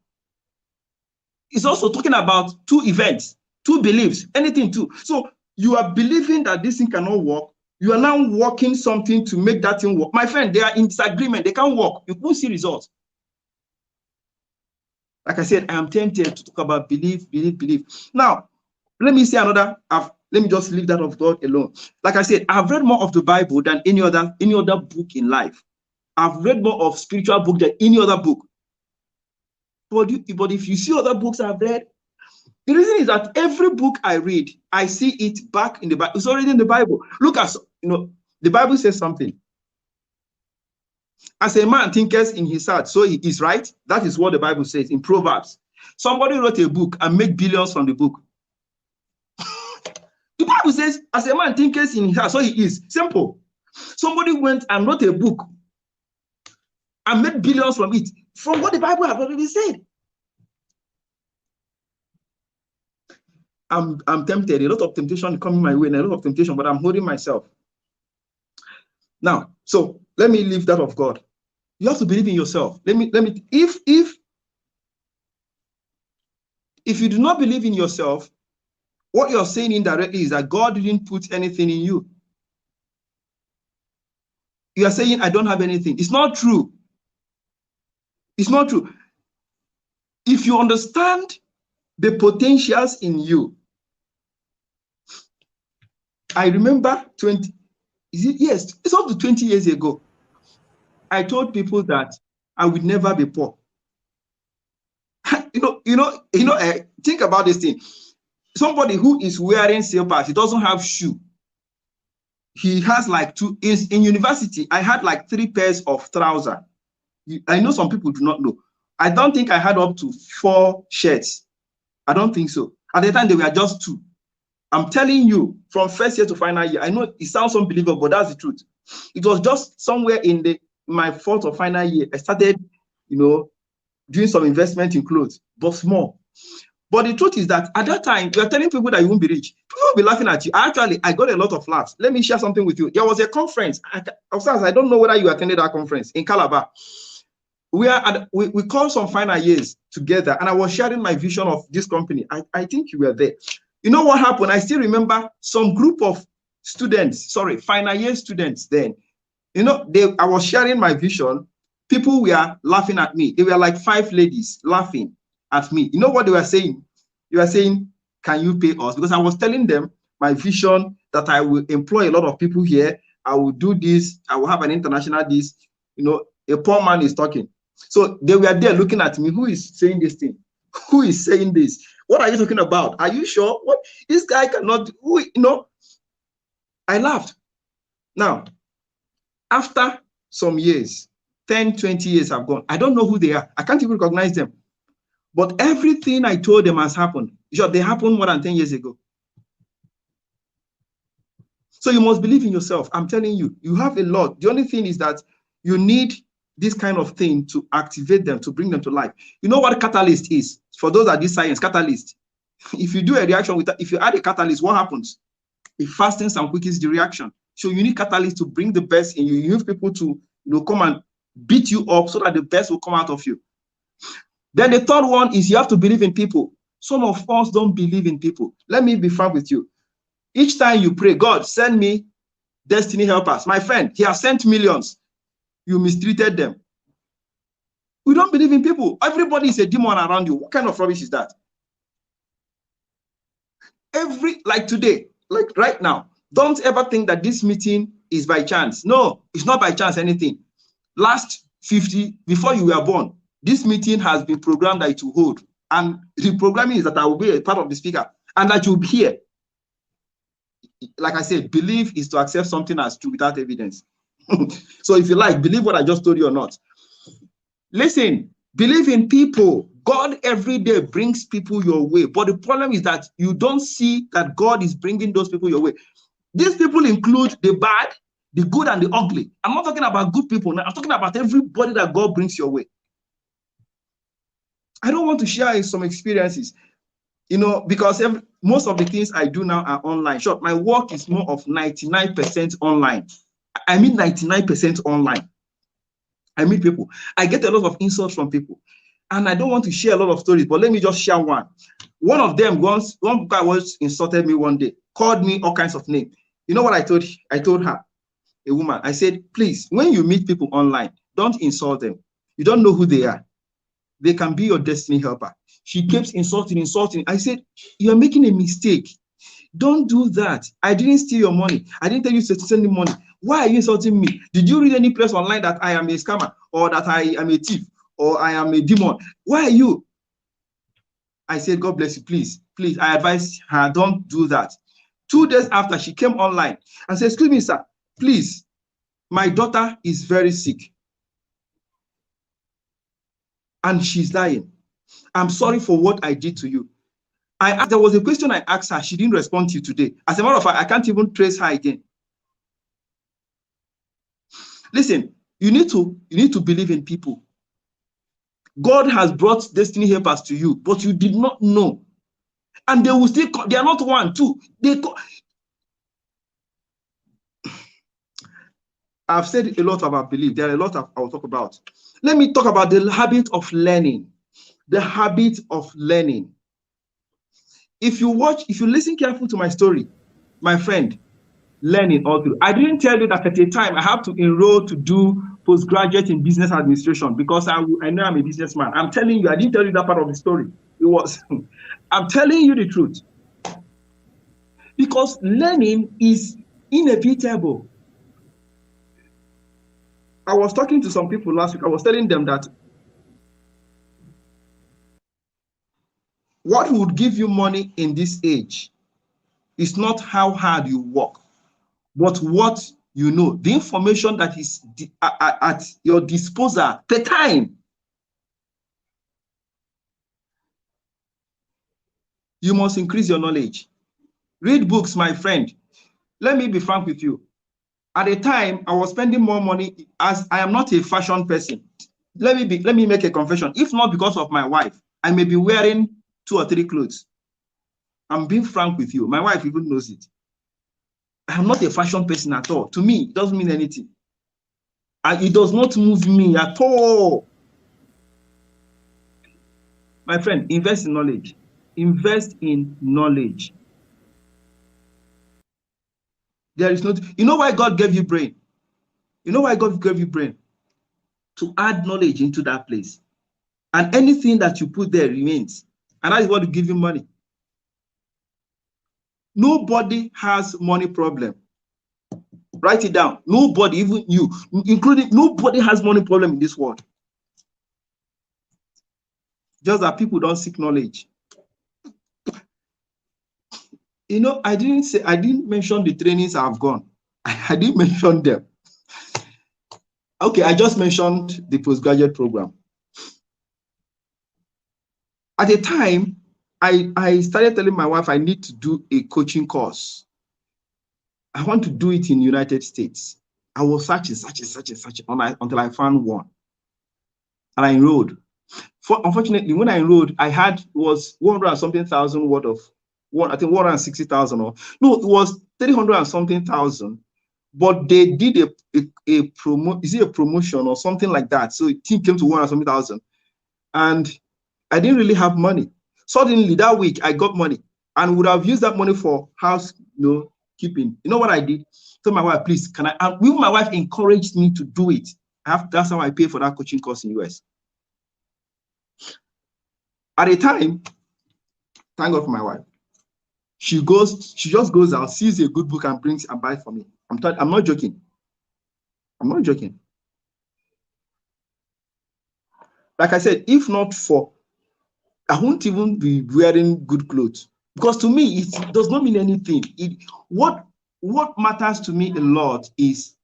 It's also talking about two events, two beliefs, anything two. So you are believing that this thing cannot work. You are now working something to make that thing work. My friend, they are in disagreement. They can't work. You won't see results. Like I said, I am tempted to talk about belief. Now, let me say another. Let me just leave that of God alone. Like I said, I've read more of the Bible than any other book in life. I've read more of spiritual book than any other book. But if you see other books I've read, the reason is that every book I read, I see it back in the Bible. It's already in the Bible. Look at, the Bible says something. As a man thinketh in his heart, so he is, right? That is what the Bible says in Proverbs. Somebody wrote a book and made billions from the book. The Bible says, as a man thinketh in his heart, so he is. Simple. Somebody went and wrote a book and made billions from it, from what the Bible has already said. I'm tempted. A lot of temptation coming my way, and a lot of temptation, but I'm holding myself. Now, so let me leave that of God. You have to believe in yourself. If you do not believe in yourself, what you're saying indirectly is that God didn't put anything in you. You are saying, I don't have anything. It's not true. It's not true. If you understand the potentials in you, I remember it's up to 20 years ago. I told people that I would never be poor. Think about this thing. Somebody who is wearing slippers, he doesn't have shoe. He has like two. In university, I had like 3 pairs of trousers. I know some people do not know. I don't think I had up to 4 shirts. I don't think so. At the time, they were just 2. I'm telling you, from first year to final year, I know it sounds unbelievable, but that's the truth. It was just somewhere in my fourth or final year, I started, doing some investment in clothes, but small. But the truth is that at that time, you are telling people that you won't be rich. People will be laughing at you. Actually, I got a lot of laughs. Let me share something with you. There was a conference. I don't know whether you attended that conference in Calabar. We called some final years together, and I was sharing my vision of this company. I think you were there. You know what happened? I still remember some group of students, final year students then. I was sharing my vision. People were laughing at me. They were like 5 ladies laughing at me. You know what they were saying? They were saying, can you pay us? Because I was telling them my vision that I will employ a lot of people here. I will do this. I will have an international this. A poor man is talking. So they were there looking at me. Who is saying this thing? Who is saying this? What are you talking about? Are you sure? What? This guy cannot, I laughed. Now, after some years, 10, 20 years have gone. I don't know who they are. I can't even recognize them. But everything I told them has happened. They happened more than 10 years ago. So you must believe in yourself. I'm telling you, you have a lot. The only thing is that you need this kind of thing to activate them, to bring them to life. You know what a catalyst is? For those that do science, catalyst. If you do a reaction if you add a catalyst, what happens? It fastens and quickens the reaction. So you need catalyst to bring the best in you. You need people to come and beat you up so that the best will come out of you. Then the third one is you have to believe in people. Some of us don't believe in people. Let me be frank with you. Each time you pray, God, send me destiny helpers. My friend, he has sent millions. You mistreated them. We don't believe in people. Everybody is a demon around you. What kind of rubbish is that? Like today, like right now, don't ever think that this meeting is by chance. No, it's not by chance anything. Last 50, before you were born, this meeting has been programmed that it will hold. And the programming is that I will be a part of the speaker and that you'll be here. Like I said, belief is to accept something as true without evidence. So if you like, believe what I just told you or not. Listen, believe in people. God every day brings people your way. But the problem is that you don't see that God is bringing those people your way. These people include the bad, the good, and the ugly. I'm not talking about good people now. I'm talking about everybody that God brings your way. I don't want to share some experiences, because most of the things I do now are online. Sure, my work is more of 99% online. I mean 99% online. I meet people. I get a lot of insults from people. And I don't want to share a lot of stories, but let me just share one. One of them, one guy insulted me one day, called me all kinds of names. You know what I told her, a woman? I said, please, when you meet people online, don't insult them. You don't know who they are. They can be your destiny helper. She keeps insulting. I said, you're making a mistake. Don't do that. I didn't steal your money. I didn't tell you to send me money. Why are you insulting me? Did you read any place online that I am a scammer or that I am a thief or I am a demon? Why are you? I said, God bless you. Please, I advise her, don't do that. 2 days after, she came online and said, excuse me, sir, please, my daughter is very sick and she's dying. I'm sorry for what I did to you. There was a question I asked her. She didn't respond to you today. As a matter of fact, I can't even trace her again. Listen, you need to believe in people. God has brought destiny helpers to you, but you did not know. And they will still, they are not one, two. I've said a lot about belief. There are a lot I will talk about. Let me talk about the habit of learning. The habit of learning. If you listen carefully to my story, my friend, learning all through. I didn't tell you that at a time I have to enroll to do postgraduate in business administration because I know I'm a businessman. I'm telling you, I didn't tell you that part of the story. It was, I'm telling you the truth. Because learning is inevitable. I was talking to some people last week. I was telling them that what would give you money in this age is not how hard you work, but what you know, the information that is at your disposal per time. You must increase your knowledge. Read books, my friend. Let me be frank with you. At the time, I was spending more money, as I am not a fashion person. Let me make a confession. If not because of my wife, I may be wearing 2 or 3 clothes. I'm being frank with you. My wife even knows it. I'm not a fashion person at all. To me, it doesn't mean anything. And it does not move me at all. My friend, invest in knowledge. Invest in knowledge. There is not, you know why God gave you brain? You know why God gave you brain? To add knowledge into that place. And anything that you put there remains. And that is what will give you money. Nobody has money problem. Write it down. Nobody, even you, including, nobody has money problem in this world. Just that people don't seek knowledge. You know, I didn't mention the trainings I've gone. I didn't mention them. Okay, I just mentioned the postgraduate program. At the time, I started telling my wife I need to do a coaching course. I want to do it in the United States. I was searching until I found one. And I enrolled. Unfortunately, when I enrolled, I had was 100 and something thousand worth of I think 160,000 or no, it was 300 and something thousand. But they did a promotion or something like that. So it came to 100 and something thousand. And I didn't really have money. Suddenly that week I got money and would have used that money for house, keeping. You know what I did? Told my wife, please, can I? And my wife encouraged me to do it. That's how I pay for that coaching course in US. At the time, thank God for my wife. She just goes out, sees a good book and brings and buys for me. I'm not joking. I'm not joking. Like I said, if not for, I won't even be wearing good clothes. Because to me, it does not mean anything. What matters to me a lot is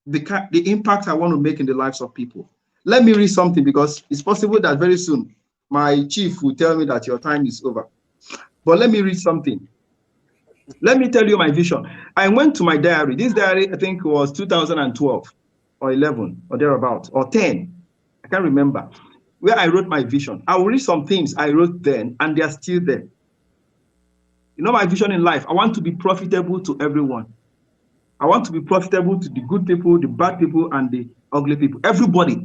the impact I want to make in the lives of people. Let me read something, because it's possible that very soon my chief will tell me that your time is over. But let me read something. Let me tell you my vision. I went to my diary. This diary, I think, was 2012 or 11 or thereabout, or 10. I can't remember, where I wrote my vision. I will read some things I wrote then, and they are still there. You know my vision in life? I want to be profitable to everyone. I want to be profitable to the good people, the bad people, and the ugly people. Everybody.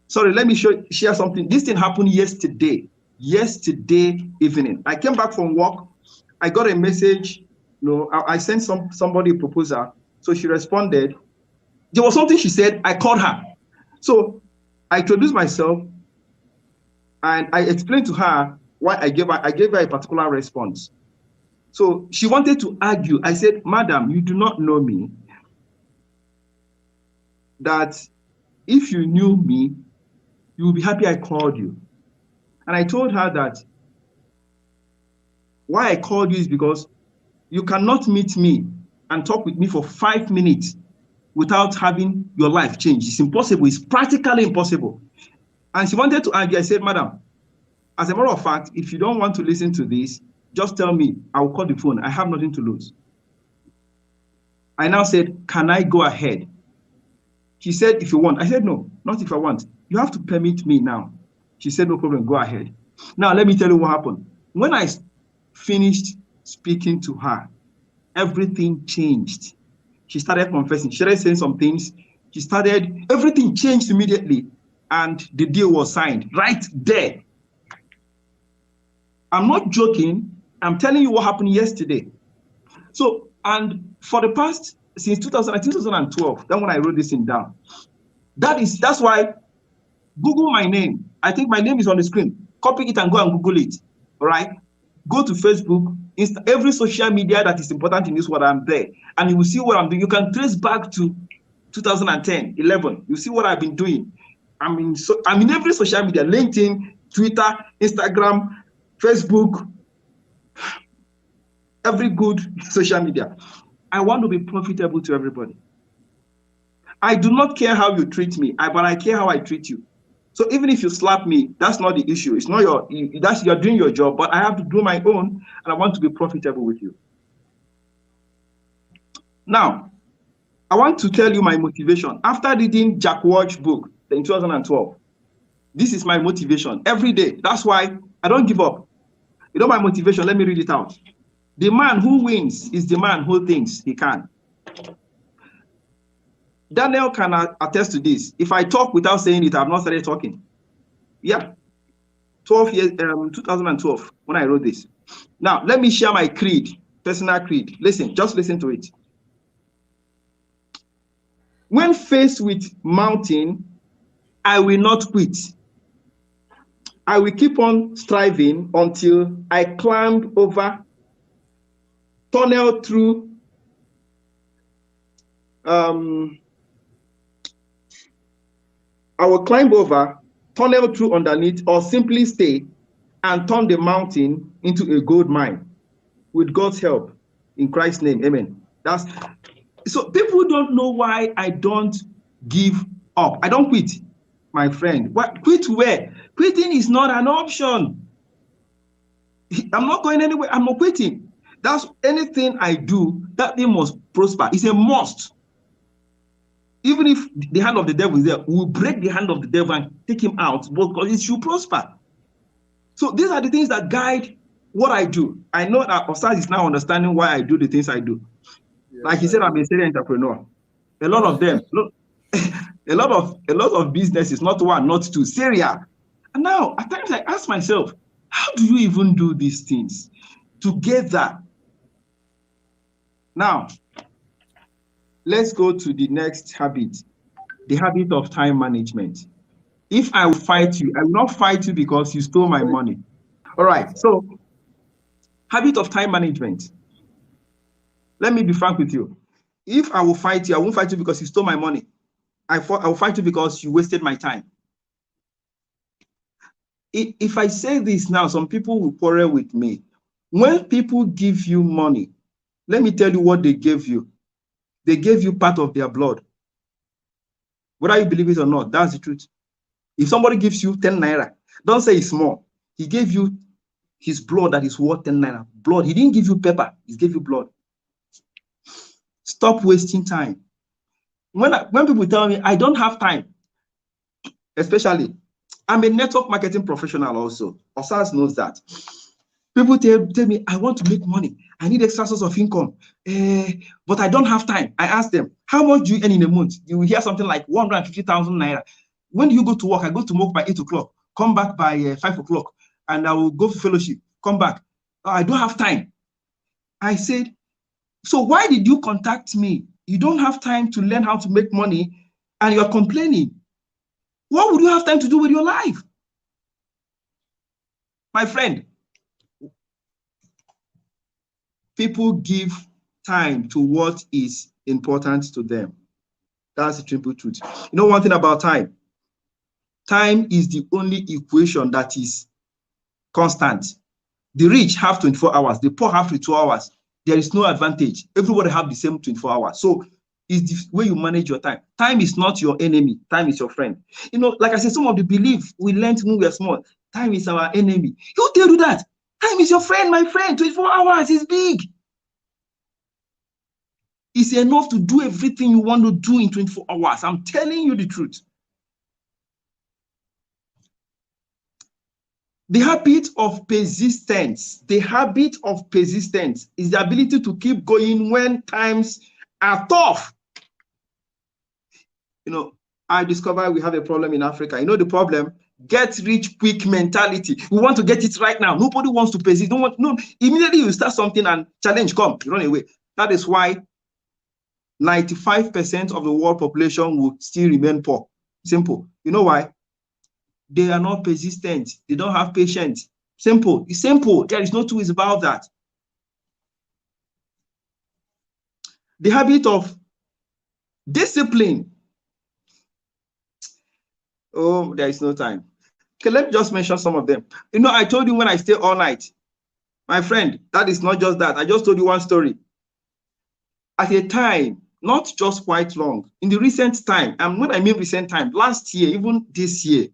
Sorry, let me share something. This thing happened yesterday evening. I came back from work. I got a message. I sent somebody a proposal. So she responded. There was something she said. I called her. So I introduced myself and I explained to her why I gave her a particular response. So she wanted to argue. I said, madam, you do not know me. That if you knew me, you will be happy I called you. And I told her that why I called you is because you cannot meet me and talk with me for 5 minutes without having your life change. It's impossible. It's practically impossible. And she wanted to argue. I said, madam, as a matter of fact, if you don't want to listen to this, just tell me. I will call the phone. I have nothing to lose. I now said, can I go ahead? She said, if you want. I said, no, not if I want. You have to permit me now. She said, no problem, go ahead. Now, let me tell you what happened. When I finished speaking to her, everything changed. She started confessing. She started saying some things. Everything changed immediately. And the deal was signed right there. I'm not joking. I'm telling you what happened yesterday. So, and for the past, since 2012, then when I wrote this thing down, that's why Google my name. I think my name is on the screen. Copy it and go and Google it. All right. Go to Facebook, every social media that is important in this world, I'm there. And you will see what I'm doing. You can trace back to 2010, 11. You see what I've been doing. I'm in every social media, LinkedIn, Twitter, Instagram, Facebook, every good social media. I want to be profitable to everybody. I do not care how you treat me, but I care how I treat you. So even if you slap me, that's not the issue. It's not you're doing your job, but I have to do my own, and I want to be profitable with you. Now, I want to tell you my motivation. After reading Jack Welch's book in 2012, this is my motivation every day. That's why I don't give up. You know my motivation? Let me read it out. The man who wins is the man who thinks he can. Daniel can attest to this. If I talk without saying it, I've not started talking. Yeah. 2012, when I wrote this. Now, let me share my creed, personal creed. Listen, just listen to it. When faced with mountain, I will not quit. I will keep on striving until I climb over, tunnel through, I will climb over, tunnel through underneath, or simply stay and turn the mountain into a gold mine with God's help. In Christ's name, amen. So people don't know why I don't give up. I don't quit, my friend. What, quit where? Quitting is not an option. I'm not going anywhere. I'm not quitting. That's anything I do, that thing must prosper. It's a must. Even if the hand of the devil is there, we'll break the hand of the devil and take him out, because it should prosper. So these are the things that guide what I do. I know that Osas is now understanding why I do the things I do. Yes, like he said, I'm a serial entrepreneur. A lot of them, a lot of businesses, not one, not two, serial. And now at times I ask myself, how do you even do these things together? Now, let's go to the next habit, the habit of time management. If I will fight you, I will not fight you because you stole my money. All right, so habit of time management. Let me be frank with you. If I will fight you, I won't fight you because you stole my money. I will fight you because you wasted my time. If I say this now, some people will quarrel with me. When people give you money, let me tell you what they gave you. They gave you part of their blood. Whether you believe it or not, that's the truth. If somebody gives you 10 naira, don't say it's small. He gave you his blood that is worth 10 naira. Blood. He didn't give you paper. He gave you blood. Stop wasting time. When people tell me I don't have time, especially, I'm a network marketing professional also. Osas knows that. People tell me, I want to make money. I need extra source of income, but I don't have time. I ask them, how much do you earn in a month? You will hear something like 150,000 naira. When do you go to work? I go to work by 8 o'clock, come back by 5 o'clock, and I will go for fellowship, come back. I don't have time. I said, so why did you contact me? You don't have time to learn how to make money, and you're complaining. What would you have time to do with your life? My friend, people give time to what is important to them. That's the triple truth. You know one thing about time? Time is the only equation that is constant. The rich have 24 hours. The poor have 22 hours. There is no advantage. Everybody have the same 24 hours. So it's the way you manage your time. Time is not your enemy. Time is your friend. You know, like I said, some of the belief we learned when we were small. Time is our enemy. Who tell you that? Time is your friend, my friend. 24 hours is big. It's enough to do everything you want to do in 24 hours. I'm telling you the truth. The habit of persistence, is the ability to keep going when times are tough. You know, I discovered we have a problem in Africa. You know the problem? Get rich quick mentality. We want to get it right now. Nobody wants to persist. Immediately you start something and challenge come, you run away. That is why 95% of the world population will still remain poor. Simple. You know why? They are not persistent. They don't have patience. Simple. It's simple. There is no two ways about that. The habit of discipline. Oh, there is no time. Okay, let me just mention some of them. You know, I told you when I stay all night. My friend, that is not just that. I just told you one story. At a time, not just quite long, in the recent time, and when I mean recent time, last year, even this year,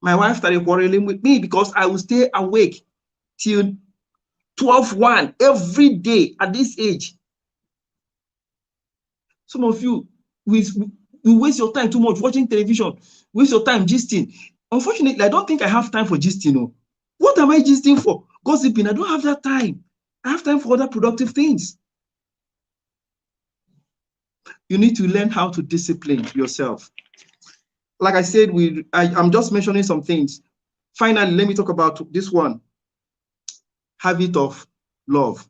My wife started quarreling with me because I will stay awake till 12:1 every day at this age. Some of you, you waste your time too much watching television, waste your time gisting. Unfortunately, I don't think I have time for gisting. No. What am I gisting for? Gossiping. I don't have that time. I have time for other productive things. You need to learn how to discipline yourself. Like I said, I'm just mentioning some things. Finally, let me talk about this one. Habit of love.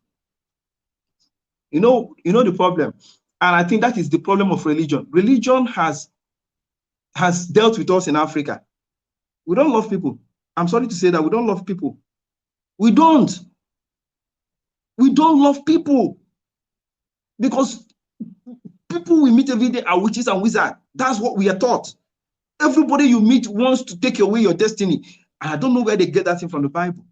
You know the problem. And I think that is the problem of religion. Religion has dealt with us in Africa. We don't love people. I'm sorry to say that we don't love people. We don't. We don't love people. Because people we meet every day are witches and wizards. That's what we are taught. Everybody you meet wants to take away your destiny. And I don't know where they get that thing from the Bible.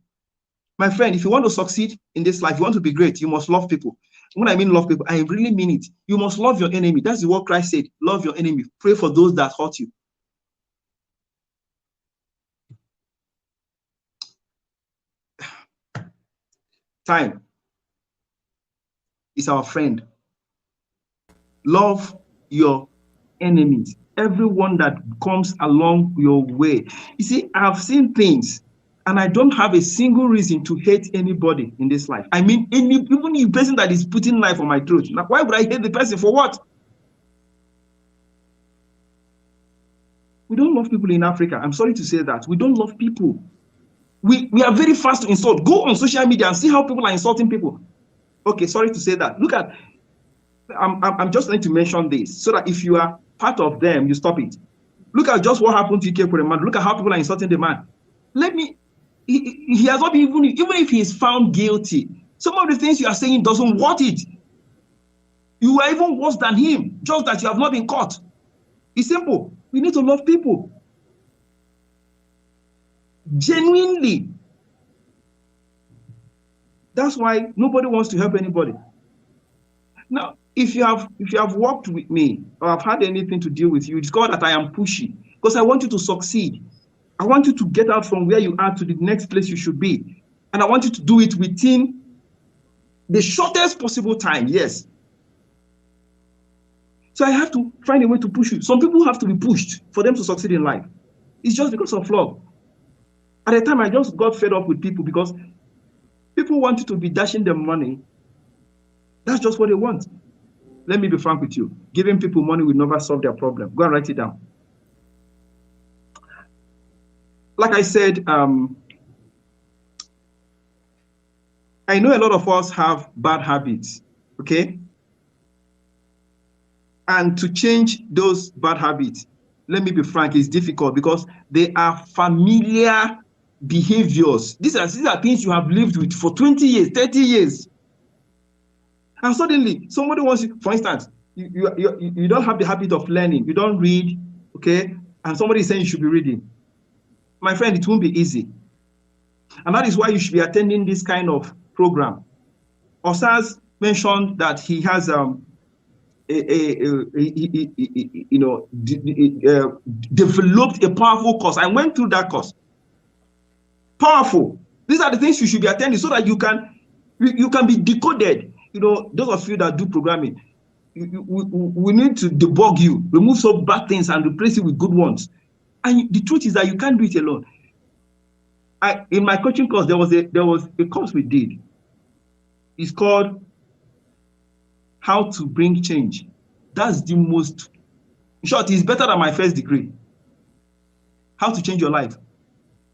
My friend, if you want to succeed in this life, you want to be great, you must love people. When I mean love people, I really mean it. You must love your enemy. That's what Christ said. Love your enemy. Pray for those that hurt you. Time is our friend. Love your enemies. Everyone that comes along your way. You see, I've seen things, and I don't have a single reason to hate anybody in this life. I mean, even the person that is putting knife on my throat. Now, why would I hate the person? For what? We don't love people in Africa. I'm sorry to say that. We don't love people. We are very fast to insult. Go on social media and see how people are insulting people. Okay, sorry to say that. Look at, I'm just going to mention this so that if you are part of them, you stop it. Look at just what happened to man. Look at how people are insulting the man. He has not been, even if he is found guilty, some of the things you are saying doesn't worth it. You are even worse than him, just that you have not been caught. It's simple. We need to love people. Genuinely. That's why nobody wants to help anybody. Now, if you have worked with me or have had anything to deal with you, discover that I am pushy because I want you to succeed. I want you to get out from where you are to the next place you should be. And I want you to do it within the shortest possible time, yes. So I have to find a way to push you. Some people have to be pushed for them to succeed in life. It's just because of love. At the time, I just got fed up with people because people wanted to be dashing them money. That's just what they want. Let me be frank with you. Giving people money will never solve their problem. Go and write it down. Like I said, I know a lot of us have bad habits, okay? And to change those bad habits, let me be frank, is difficult because they are familiar behaviors. These are things you have lived with for 20 years, 30 years. And suddenly, somebody wants you, for instance, you don't have the habit of learning. You don't read, okay? And somebody is saying you should be reading. My friend, it won't be easy. And that is why you should be attending this kind of program. Osas mentioned that he has developed a powerful course. I went through that course. Powerful. These are the things you should be attending so that you can be decoded. You know, those of you that do programming, we need to debug you, remove some bad things and replace it with good ones. And the truth is that you can't do it alone. In my coaching course, there was a course we did. It's called How to Bring Change. That's the most, in short, it's better than my first degree. How to change your life.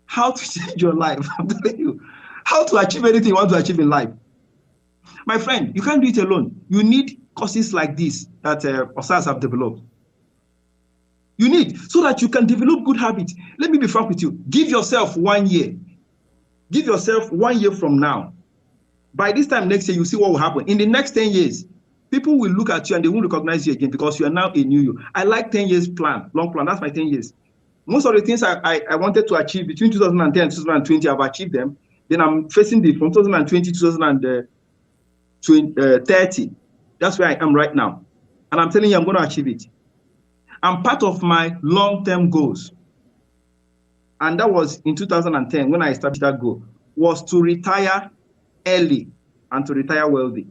How to change your life. I'm telling you. How to achieve anything you want to achieve in life. My friend, you can't do it alone. You need courses like this that Osas have developed. You need, so that you can develop good habits. Let me be frank with you. Give yourself 1 year. Give yourself 1 year from now. By this time next year, you see what will happen. In the next 10 years, people will look at you and they won't recognize you again because you are now a new you. I like 10 years plan, long plan. That's my 10 years. Most of the things I wanted to achieve between 2010 and 2020, I've achieved them. Then I'm facing the from 2020 to 2030. That's where I am right now. And I'm telling you, I'm going to achieve it. I'm part of my long-term goals. and that was in 2010 when I established that goal, was to retire early and to retire wealthy.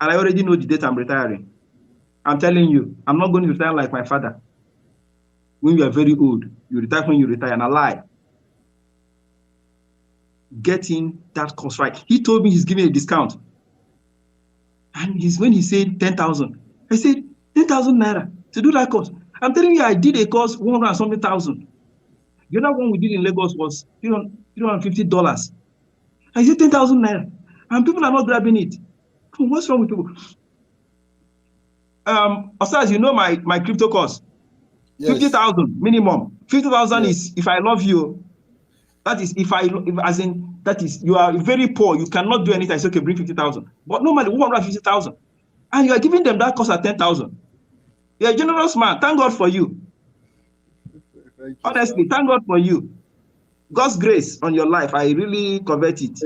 And I already know the date I'm retiring. I'm telling you, I'm not going to retire like my father. When you are very old, you retire when you retire, and I lie. Getting that course right. He told me he's giving a discount. And when he said 10,000, I said 10,000 naira to do that course. I'm telling you, I did a course 100 and something thousand. The other one we did in Lagos was $350. I said 10,000 naira, and people are not grabbing it. What's wrong with people? Osas, you know my crypto course, yes. 50,000 minimum. 50,000 yes. Is if I love you. That is that is you are very poor. You cannot do anything. It's okay, bring 50,000. But normally 150,000, and you are giving them that cost at 10,000. You're a generous man. Thank God for you. Honestly, thank God for you. God's grace on your life, I really covet it.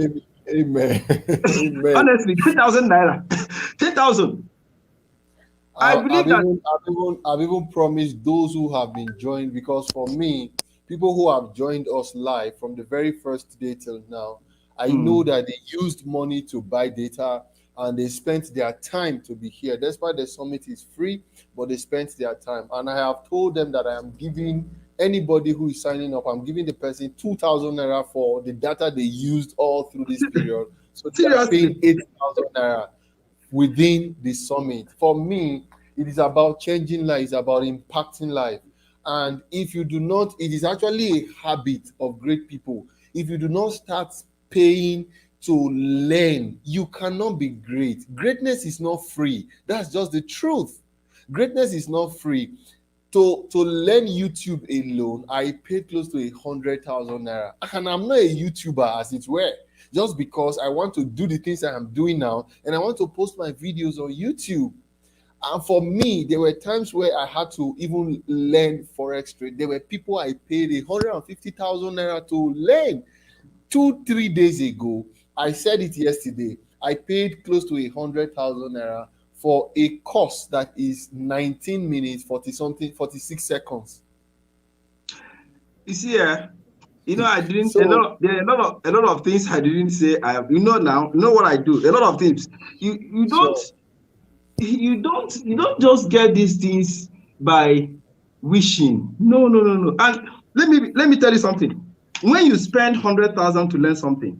Amen. Amen. Honestly, 10,000 naira, 10,000. I believe I've even promised those who have been joined, because for me, people who have joined us live from the very first day till now, I know that they used money to buy data and they spent their time to be here. Despite the summit is free, but they spent their time. And I have told them that I am giving anybody who is signing up, I'm giving the person 2,000 naira for the data they used all through this period. So they are paying 8,000 naira within the summit. For me, it is about changing lives, about impacting life. And if you do not, it is actually a habit of great people. If you do not start paying to learn, you cannot be great. Greatness is not free. That's just the truth. Greatness is not free. To learn YouTube alone, I paid close to 100,000 naira. And I'm not a YouTuber, as it were, just because I want to do the things I am doing now, and I want to post my videos on YouTube. And for me, there were times where I had to even learn Forex trade. There were people I paid 150,000 naira to learn. 2-3 days ago, I said it yesterday, I paid close to 100,000 naira for a course that is 19 minutes, 46 seconds. You see, I didn't. There are a lot of things I didn't say. Now, you know what I do. A lot of things. You don't just get these things by wishing. No. And let me tell you something. When you spend 100,000 to learn something,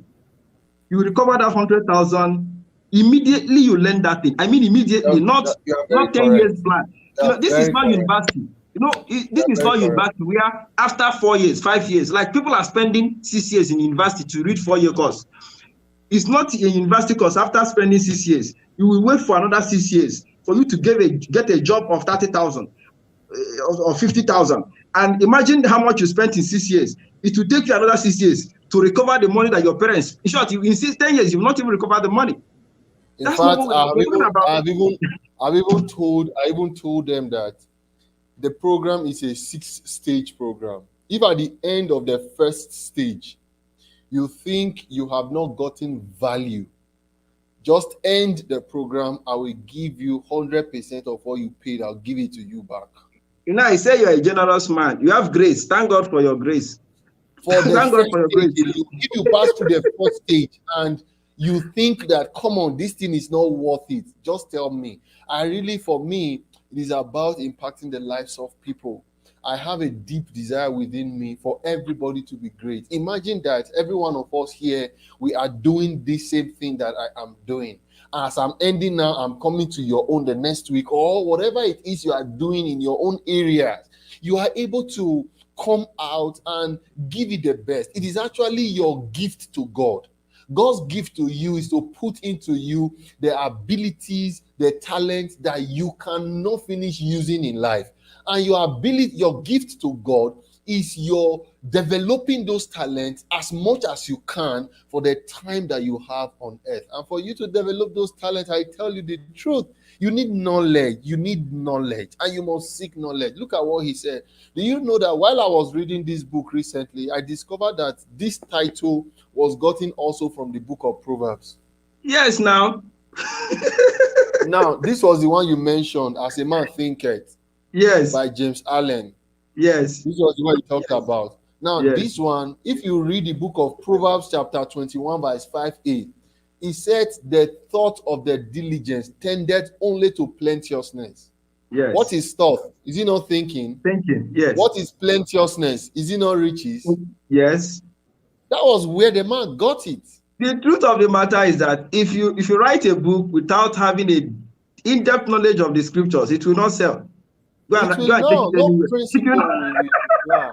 you recover that 100,000. Immediately you learn that thing. I mean, immediately, not 10 years plan. This is not university. This is not university. We are after 4 years, 5 years. Like people are spending 6 years in university to read 4-year course. It's not a university course. After spending 6 years, you will wait for another 6 years for you to get a job of 30,000 or 50,000. And imagine how much you spent in 6 years. It will take you another 6 years to recover the money that your parents. In short, in 10 years, you will not even recover the money. In fact, I've even told them that the program is a 6-stage program. If at the end of the first stage, you think you have not gotten value, just end the program. I will give you 100% of what you paid. I'll give it to you back. I say you're a generous man. You have grace. Thank God for your grace. Thank God for your grace. If you pass through the first stage and you think that, come on, this thing is not worth it, just tell me. For me, it is about impacting the lives of people. I have a deep desire within me for everybody to be great. Imagine that every one of us here, we are doing the same thing that I am doing. As I'm ending now, I'm coming to your own the next week, or whatever it is you are doing in your own areas. You are able to come out and give it the best. It is actually your gift to God. God's gift to you is to put into you the abilities, the talents that you cannot finish using in life. And your gift to God is your developing those talents as much as you can for the time that you have on earth. And for you to develop those talents, I tell you the truth, you need knowledge. And you must seek knowledge. Look at what he said. Do you know that while I was reading this book recently, I discovered that this title was gotten also from the book of Proverbs? Yes, now. Now, this was the one you mentioned, As a Man Thinketh. Yes. By James Allen. Yes. This was what he talked about. Now, Yes. this one, if you read the book of Proverbs, chapter 21, verse 5a, he said, the thought of the diligence tended only to plenteousness. Yes. What is thought? Is he not thinking? Thinking. Yes. What is plenteousness? Is he not riches? Yes. That was where the man got it. The truth of the matter is that if you write a book without having a in-depth knowledge of the scriptures, it will not sell. Go and take it No anywhere. principle. Yeah.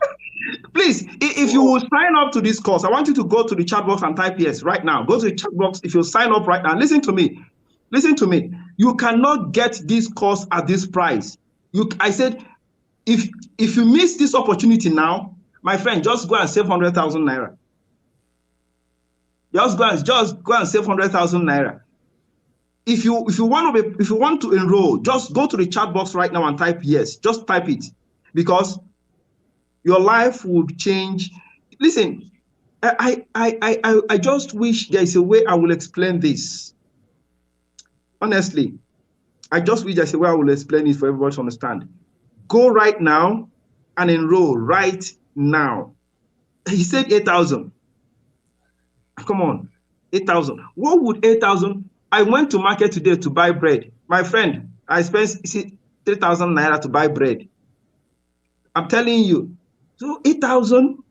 Please, if you will sign up to this course, I want you to go to the chat box and type yes right now. Go to the chat box. If you sign up right now, listen to me. Listen to me. You cannot get this course at this price. I said, if you miss this opportunity now, my friend, just go and save 100,000 naira. Just go and save 100,000 naira. If you want to enroll, just go to the chat box right now and type yes. Just type it, because your life would change. Listen, I just wish there is a way I will explain this. Honestly, I just wish there's a way I will explain it for everybody to understand. Go right now and enroll right now. He said 8,000. Come on, 8,000. What would 8,000? I went to market today to buy bread. My friend, I spent 3,000 naira to buy bread. I'm telling you. So 8,000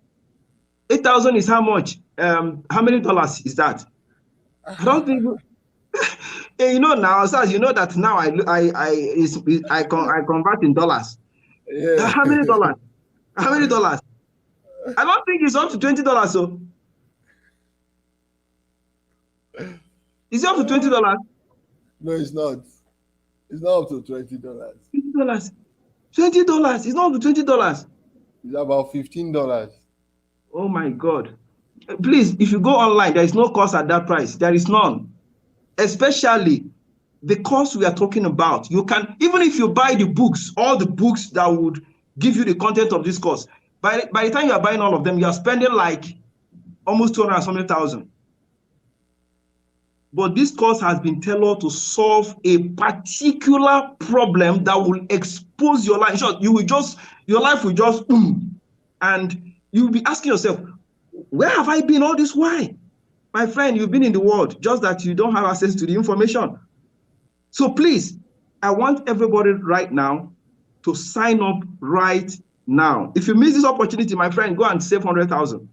is how much? How many dollars is that? I don't think. You know now, Osas, you know that now I convert in dollars. Yeah. How many dollars? How many dollars? I don't think it's up to $20. So is it up to $20? No, it's not. It's not up to $20. $20. $20. It's not up to $20. It's about $15. Oh my God. Please, if you go online, there is no cost at that price. There is none. Especially the course we are talking about. You can, even if you buy the books, all the books that would give you the content of this course, by the time you are buying all of them, you are spending like almost 200,000. But this course has been tailored to solve a particular problem that will expose your life. In short, your life will just and you'll be asking yourself, where have I been all this while? My friend, you've been in the world, just that you don't have access to the information. So please, I want everybody right now to sign up right now. If you miss this opportunity, my friend, go and save 100,000.